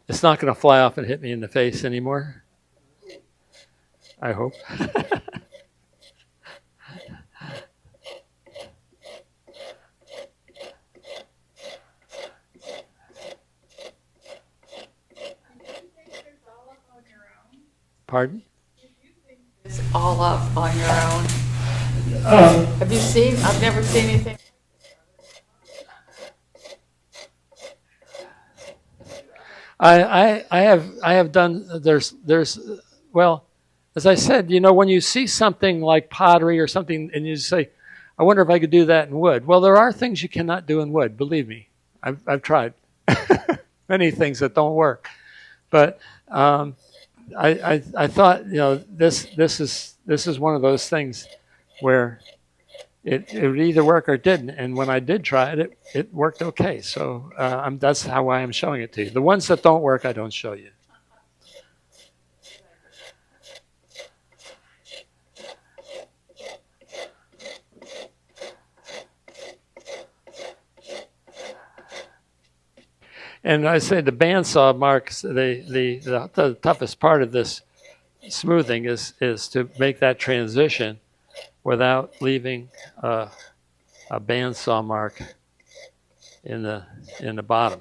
It's not going to fly off and hit me in the face anymore. I hope. Pardon? It's all up on your own. Have you seen? I've never seen anything. I have done. There's as I said, when you see something like pottery or something and you say, I wonder if I could do that in wood. Well, there are things you cannot do in wood, believe me. I've tried many things that don't work. But I thought, this is one of those things where it would either work or it didn't. And when I did try it, it worked okay. So that's how I am showing it to you. The ones that don't work, I don't show you. And I say the bandsaw marks the toughest part of this smoothing is to make that transition without leaving a bandsaw mark in the bottom.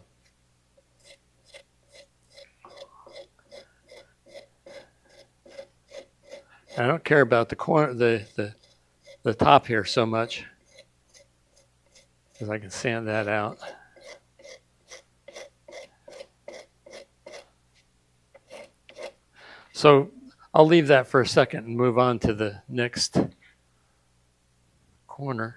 I don't care about the corner, the top here so much, because I can sand that out. So I'll leave that for a second and move on to the next corner.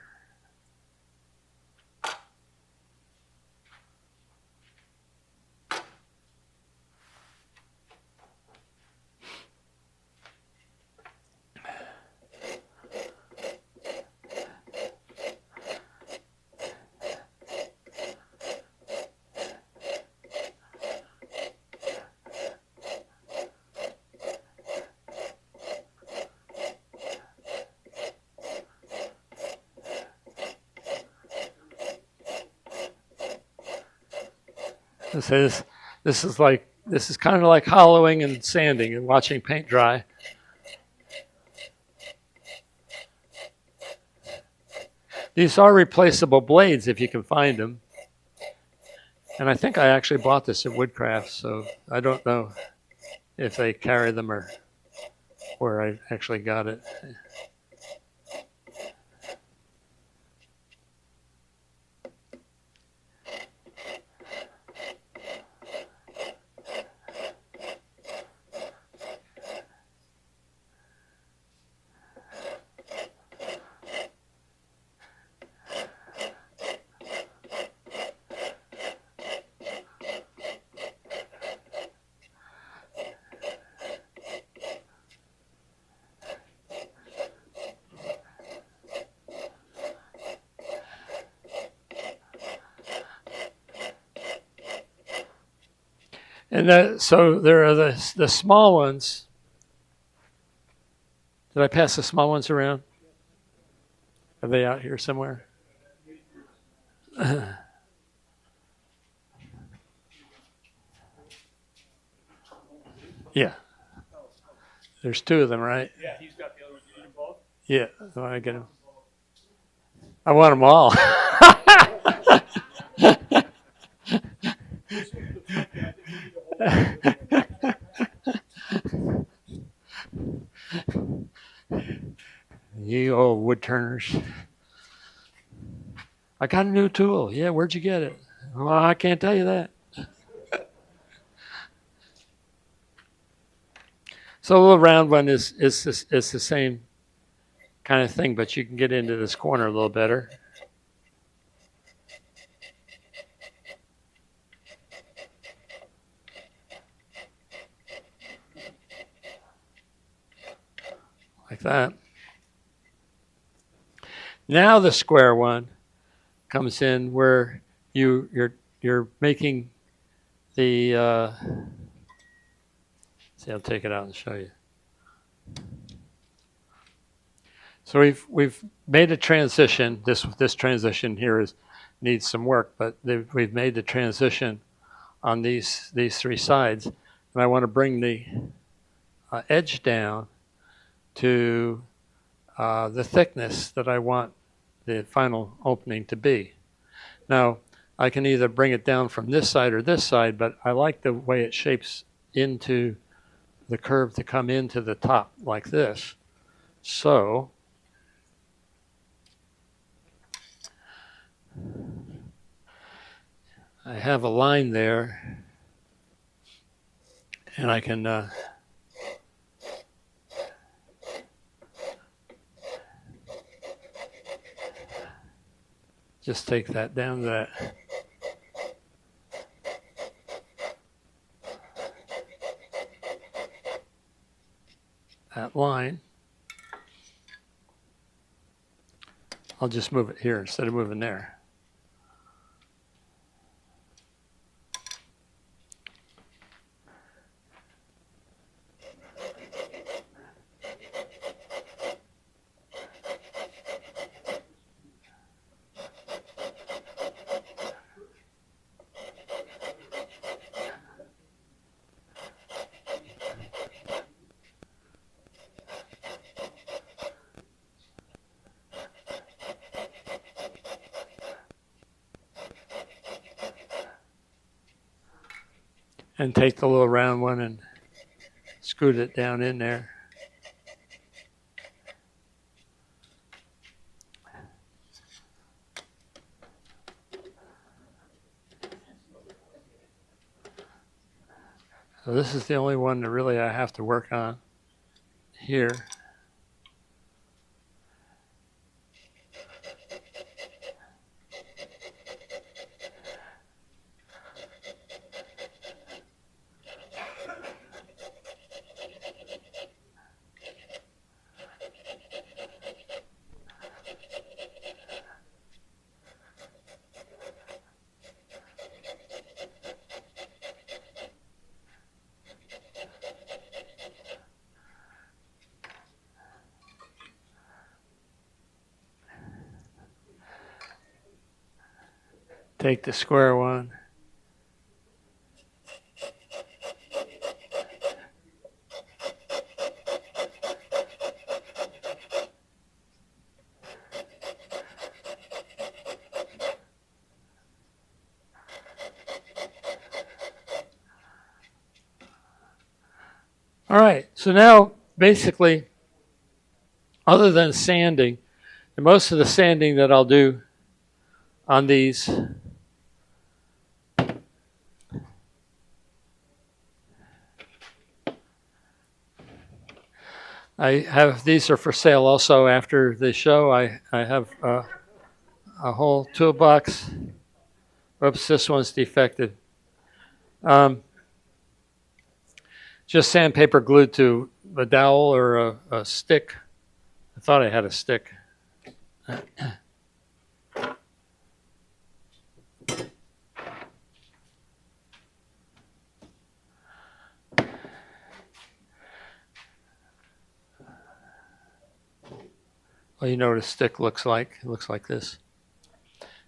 This is kind of like hollowing and sanding and watching paint dry. These are replaceable blades if you can find them. And I think I actually bought this at Woodcraft, so I don't know if they carry them or where I actually got it. And so there are the small ones. Did I pass the small ones around? Are they out here somewhere? Yeah. There's two of them, right? Yeah, he's got the other one. You need them both? Yeah. So I get them. I want them all. You old wood turners. I got a new tool. Yeah, where'd you get it? Well, I can't tell you that. So a little round one is the same kind of thing, but you can get into this corner a little better. Like that. Now the square one comes in where you're making the see, I'll take it out and show you. So we've made a transition. This transition here needs some work, but we've made the transition on these three sides, and I want to bring the edge down to the thickness that I want the final opening to be. Now, I can either bring it down from this side or this side, but I like the way it shapes into the curve to come into the top like this. So, I have a line there, and I can Just take that down to that line. I'll just move it here instead of moving there. And take the little round one and scoot it down in there. So this is the only one that really I have to work on here. Take the square one. All right, so now basically, other than sanding, and most of the sanding that I'll do on these these are for sale also after the show. I have a whole toolbox. Oops, this one's defective. Just sandpaper glued to a dowel or a stick. I thought I had a stick. Well, you know what a stick looks like. It looks like this.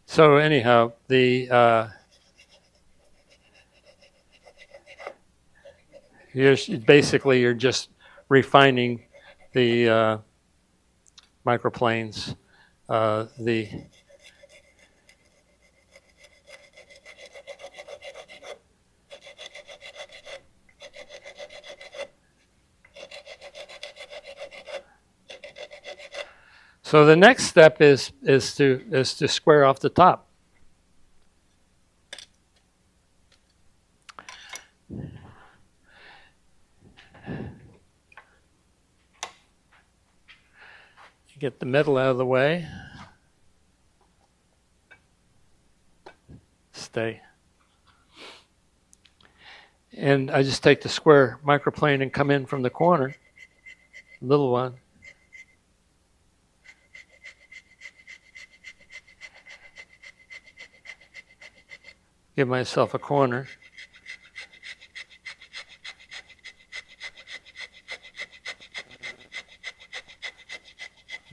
So anyhow, you're just refining the microplanes. So the next step is to square off the top. Get the metal out of the way. Stay. And I just take the square microplane and come in from the corner, little one. Give myself a corner.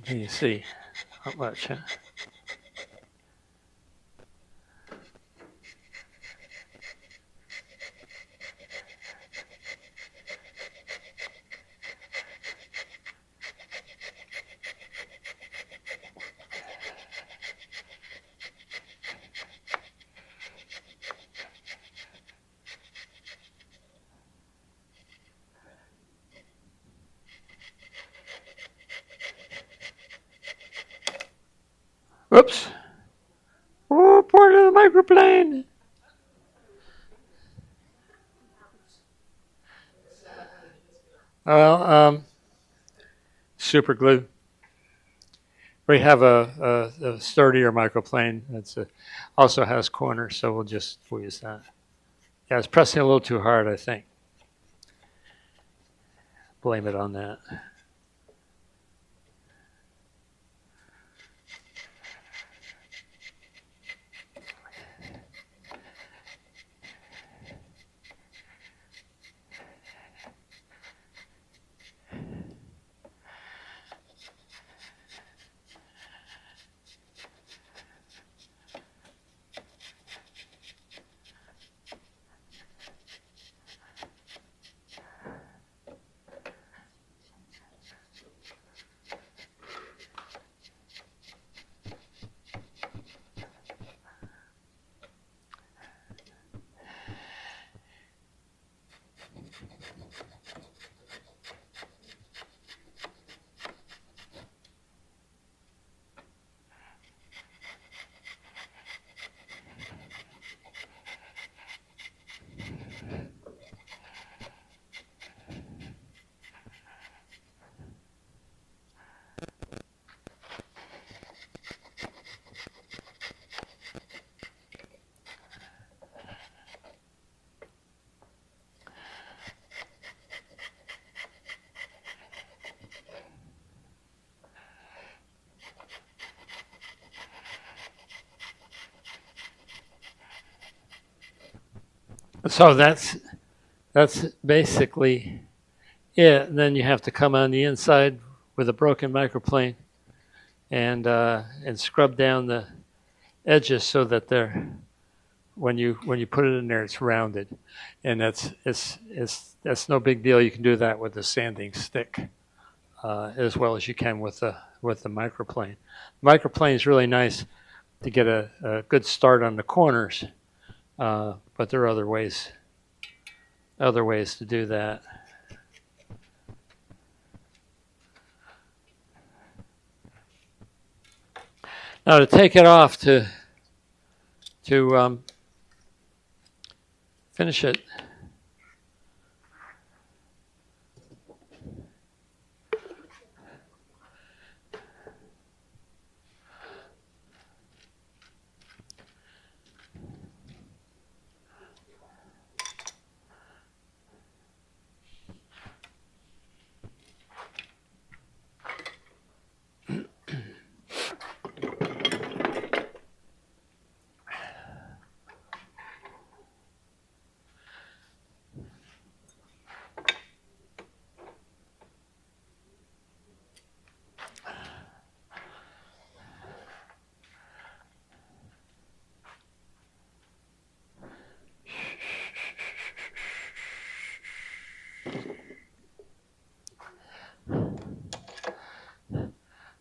You see, not much, huh? Whoops. Oh, part of the microplane. Well, super glue. We have a sturdier microplane that's also has corners, so we'll use that. Yeah, it's pressing a little too hard, I think. Blame it on that. So that's basically it. And then you have to come on the inside with a broken microplane and scrub down the edges so that they're when you put it in there, it's rounded, and that's no big deal. You can do that with a sanding stick as well as you can with the microplane. Microplane is really nice to get a good start on the corners, but there are other ways to do that. Now to take it off to finish it.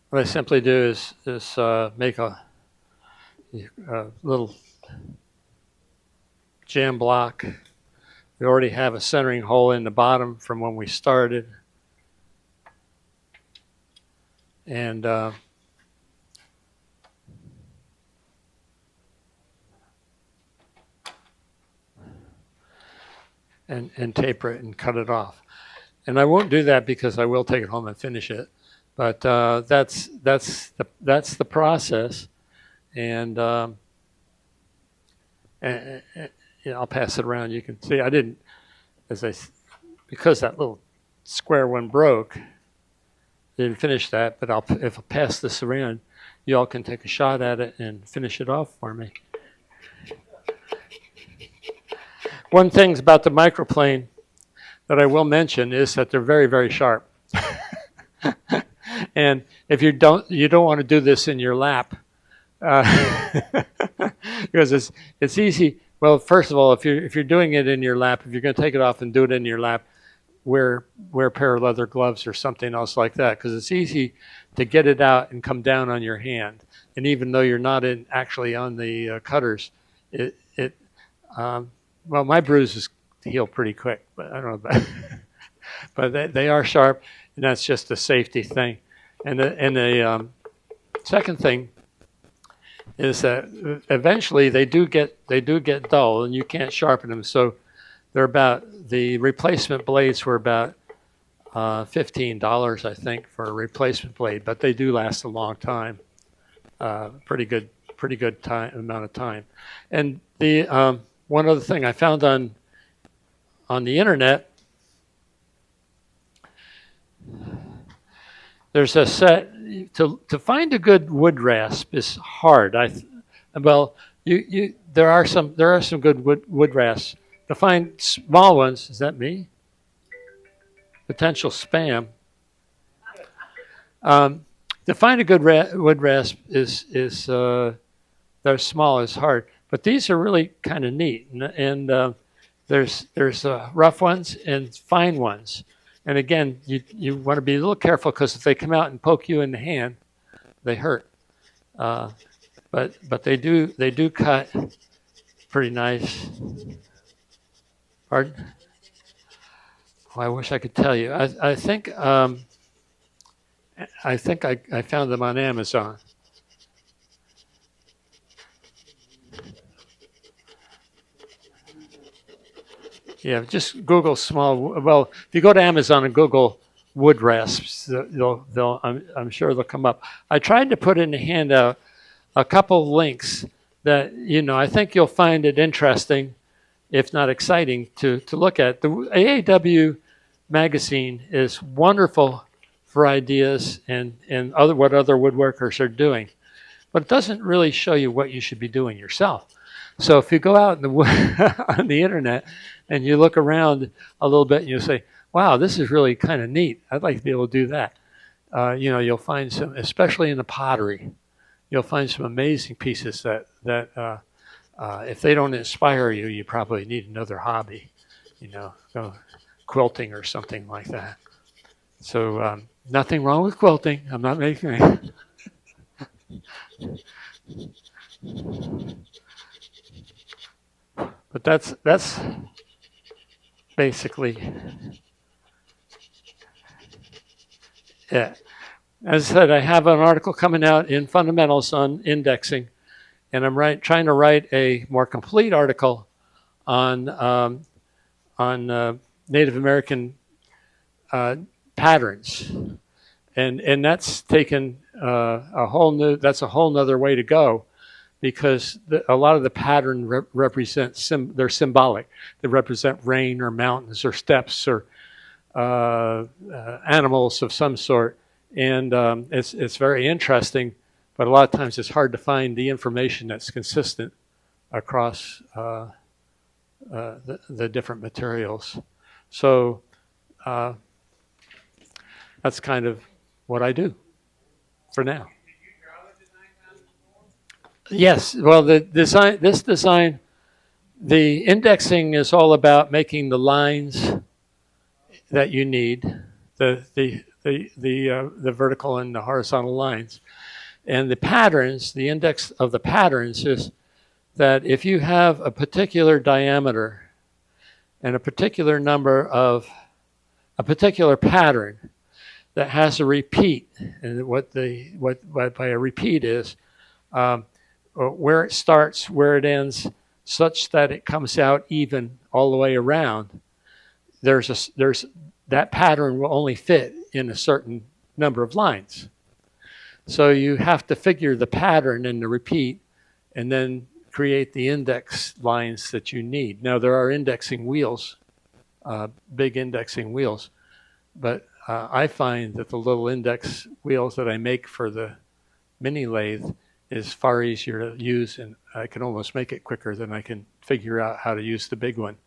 What I simply do is make a little jam block. We already have a centering hole in the bottom from when we started. And taper it and cut it off. And I won't do that because I will take it home and finish it. But that's the process, and I'll pass it around. You can see I didn't, because that little square one broke. Didn't finish that, but if I pass this around, you all can take a shot at it and finish it off for me. One thing about the microplane that I will mention is that they're very, very sharp. And if you don't want to do this in your lap, because it's easy. Well, first of all, if you're doing it in your lap, if you're going to take it off and do it in your lap, wear a pair of leather gloves or something else like that, because it's easy to get it out and come down on your hand. And even though you're not actually on the cutters, well, my bruises heal pretty quick, but I don't know about but they are sharp, and that's just a safety thing. And the second thing is that eventually they do get dull, and you can't sharpen them. So the replacement blades were about $15, I think, for a replacement blade, but they do last a long time. Pretty good amount of time. And the one other thing I found on the internet, there's a set to find a good wood rasp is hard. There are some good wood rasps. To find small ones, is that me? Potential spam. To find a good wood rasp is they're small is hard, but these are really kind of neat. And there's rough ones and fine ones. And again, you want to be a little careful because if they come out and poke you in the hand, they hurt. But they do cut pretty nice. Pardon? Oh, I wish I could tell you. I think I found them on Amazon. Yeah, just Google small. Well, if you go to Amazon and Google wood rasps, I'm sure they'll come up. I tried to put in the handout a couple of links that I think you'll find it interesting, if not exciting, to look at. The AAW magazine is wonderful for ideas and what other woodworkers are doing, but it doesn't really show you what you should be doing yourself. So if you go out on the internet and you look around a little bit and you say, wow, this is really kind of neat. I'd like to be able to do that. You'll find some, especially in the pottery, you'll find some amazing pieces that if they don't inspire you, you probably need another hobby, quilting or something like that. So nothing wrong with quilting. I'm not making it. But that's basically it. As I said, I have an article coming out in Fundamentals on indexing, and I'm trying to write a more complete article on Native American patterns, and that's taken a whole nother way to go. Because a lot of the pattern represent they're symbolic. They represent rain or mountains or steps or animals of some sort, and it's very interesting. But a lot of times it's hard to find the information that's consistent across the different materials. So that's kind of what I do for now. Yes, well, the indexing is all about making the lines that you need, the vertical and the horizontal lines, and the patterns. The index of the patterns is that if you have a particular diameter and a particular pattern that has a repeat, and what by a repeat is. Where it starts, where it ends, such that it comes out even all the way around. That pattern will only fit in a certain number of lines. So you have to figure the pattern and the repeat, and then create the index lines that you need. Now there are indexing wheels, big indexing wheels, but I find that the little index wheels that I make for the mini lathe is far easier to use, and I can almost make it quicker than I can figure out how to use the big one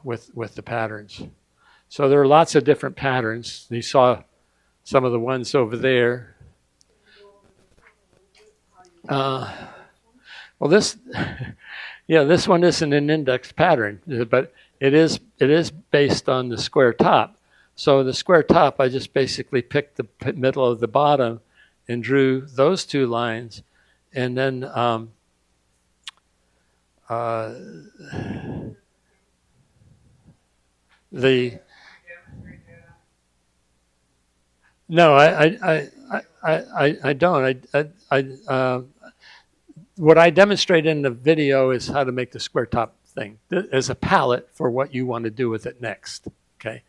with the patterns. So there are lots of different patterns. You saw some of the ones over there. Well, this one isn't an index pattern, but it is based on the square top. So the square top, I just basically picked the middle of the bottom and drew those two lines, and then no, I don't. What I demonstrate in the video is how to make the square top thing as a palette for what you want to do with it next. Okay,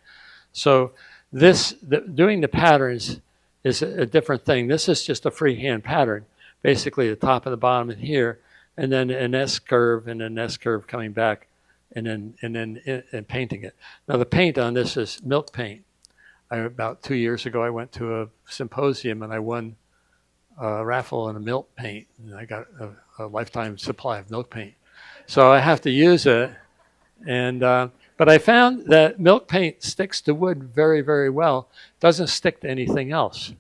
so Doing the patterns is a different thing. This is just a freehand pattern, basically the top and the bottom and here, and then an S curve and an S curve coming back, and then painting it. Now the paint on this is milk paint. About 2 years ago, I went to a symposium and I won a raffle on a milk paint, and I got a lifetime supply of milk paint. So I have to use it, and but I found that milk paint sticks to wood very, very well. Doesn't stick to anything else.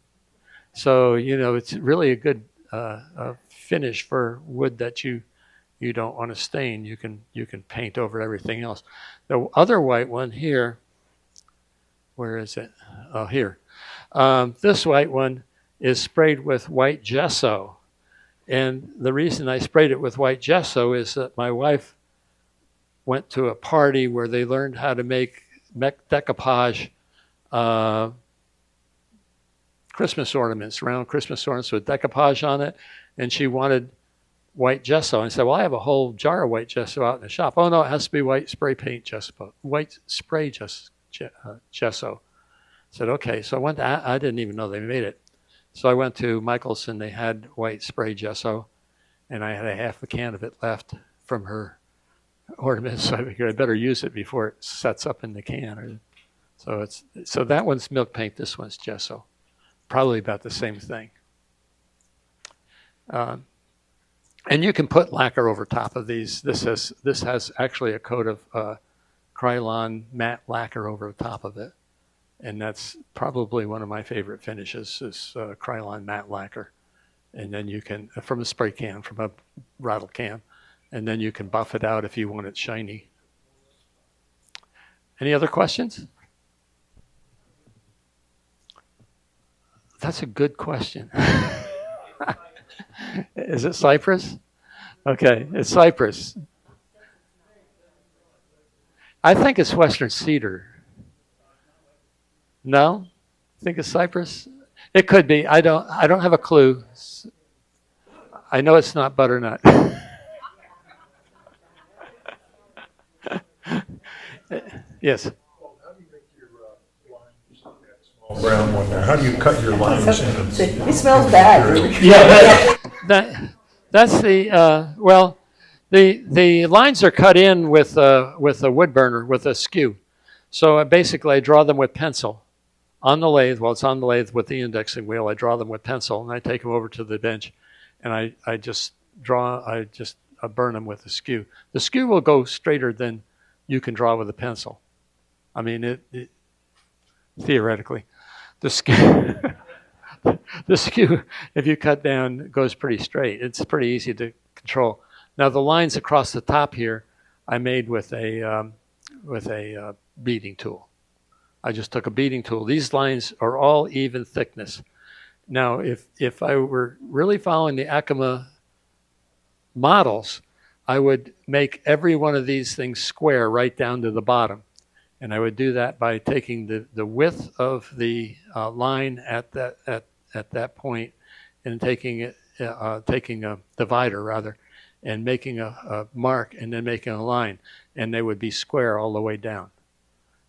So it's really a good finish for wood that you don't want to stain. You can paint over everything else. The other white one here, where is it? Oh, here. This white one is sprayed with white gesso. And the reason I sprayed it with white gesso is that my wife went to a party where they learned how to make decoupage Christmas ornaments, round Christmas ornaments with decoupage on it, and she wanted white gesso. And I said, well, I have a whole jar of white gesso out in the shop. Oh, no, it has to be white spray paint gesso, white spray gesso. I said, okay. So I went I didn't even know they made it. So I went to Michael's, and they had white spray gesso, and I had a half a can of it left from her ornaments, so I figured I better use it before it sets up in the can. So that one's milk paint, this one's gesso. Probably about the same thing. And you can put lacquer over top of these. This has actually a coat of Krylon matte lacquer over the top of it. And that's probably one of my favorite finishes is Krylon matte lacquer. And then you can, from a spray can, from a rattle can, and then you can buff it out if you want it shiny. Any other questions? That's a good question. Is it cypress? Okay, it's cypress. I think it's western cedar. No? Think it's cypress? It could be. I don't have a clue. I know it's not butternut. Yes. How do you make your lines in that small brown one there? How do you cut your lines in? It smells bad. Yeah, that's the well. The lines are cut in with a wood burner with a skew. So basically, I draw them with pencil on the lathe. Well, it's on the lathe with the indexing wheel. I draw them with pencil, and I take them over to the bench, and I just burn them with a skew. The skew will go straighter than you can draw with a pencil. I mean, it theoretically, the skew, if you cut down, goes pretty straight. It's pretty easy to control. Now the lines across the top here, I made with a beading tool. I just took a beading tool. These lines are all even thickness. Now, if I were really following the Acoma models, I would make every one of these things square right down to the bottom. And I would do that by taking the width of the line at that point and taking a divider rather, and making a mark and then making a line, and they would be square all the way down.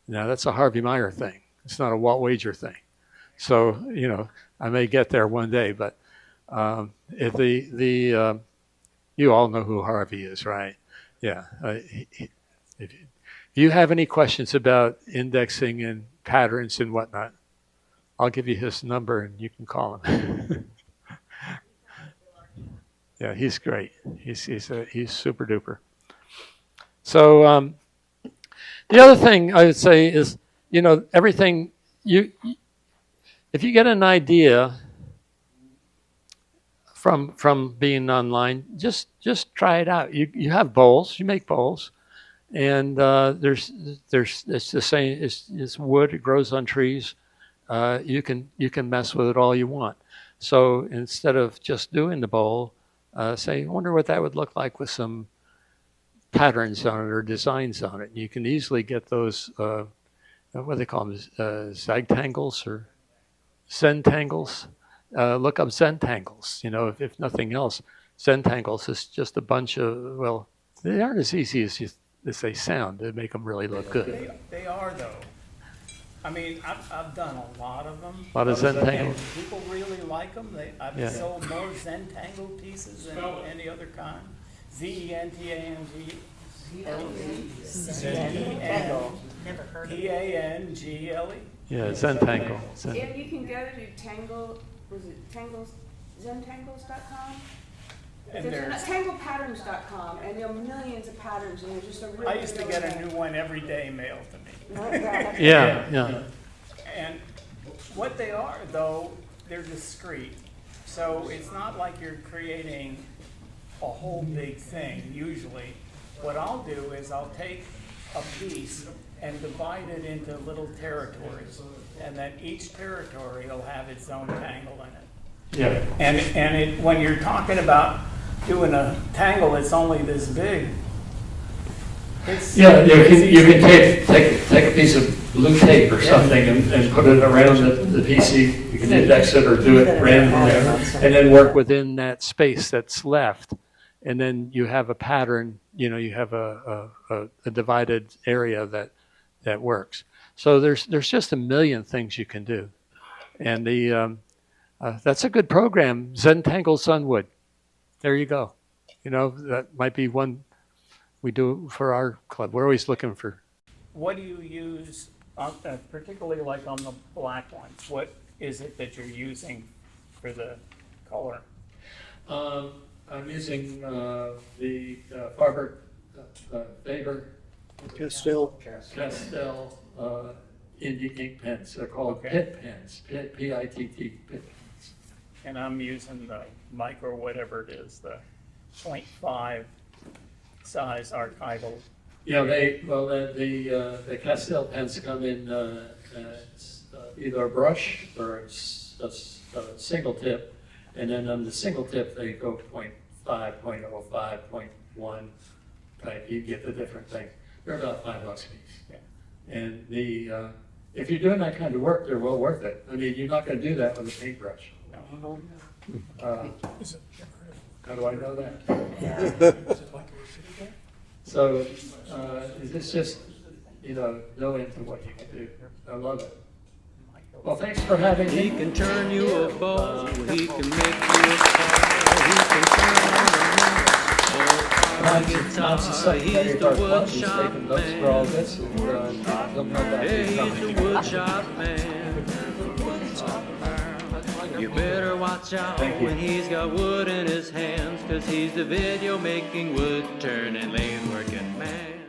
Now that's a Harvey Meyer thing. It's not a Walt Wager thing. So I may get there one day, but if you all know who Harvey is, right? Yeah. If you have any questions about indexing and patterns and whatnot, I'll give you his number and you can call him. Yeah, he's great. He's super duper. So the other thing I would say is, everything if you get an idea from being online, just try it out. You have bowls, you make bowls, and there's it's the same. It's wood. It grows on trees. You can mess with it all you want. So instead of just doing the bowl, say, I wonder what that would look like with some patterns on it or designs on it. And you can easily get those. What do they call them? Zagtangles or Zentangles. Look up Zentangles. If nothing else, Zentangles is just a bunch of, well, they aren't as easy as they sound. They make them really look good. They are, though. I mean, I've done a lot of them. A lot of Zentangle. And people really like them. I've Yeah. sold more Zentangle pieces than any other kind. Zentangle. Never heard Pangle. Yeah, Zentangle. And you can go to Tangle, was it Tangles, Zentangles.com? And There's there's, tanglepatterns.com, and there are millions of patterns, and there's just a really. I used to get a new one every day mailed to me. Not bad. Yeah. And what they are, though, they're discrete. So it's not like you're creating a whole big thing, usually. What I'll do is I'll take a piece and divide it into little territories. And then each territory will have its own tangle in it. Yeah. And it, when you're talking about doing a tangle that's only this big, it's. Yeah, you it's can easy. take a piece of blue tape or something and put it around the PC. You can index it or do it randomly, and then work within that space that's left. And then you have a pattern, you have a divided area that works. So there's just a million things you can do. And that's a good program, Zentangle Sunwood. There you go. That might be one we do for our club. We're always looking for. What do you use, particularly like on the black ones? What is it that you're using for the color? I'm using the Faber Castile. Indie ink pens. They're called Okay. PIT pens, PITT, PIT pens. And I'm using the micro, whatever it is, the 0.5 size archival. Yeah, the Castile pens come in either a brush or a single tip, and then on the single tip they go 0.5, 0.05, 0.1. Right, you get the different things. They're about $5 a piece. Yeah. And if you're doing that kind of work, they're well worth it. I mean, you're not going to do that with a paintbrush. How do I know that? So it's just, know into what you can do. I love it. Well, thanks for having me. He can turn you a ball, he can make you a star, he can turn on a guitar, he's the woodshop man. Yeah, he's the woodshop man. You better watch out when he's got wood in his hands, 'cause he's the video making, wood turning, lathe working man.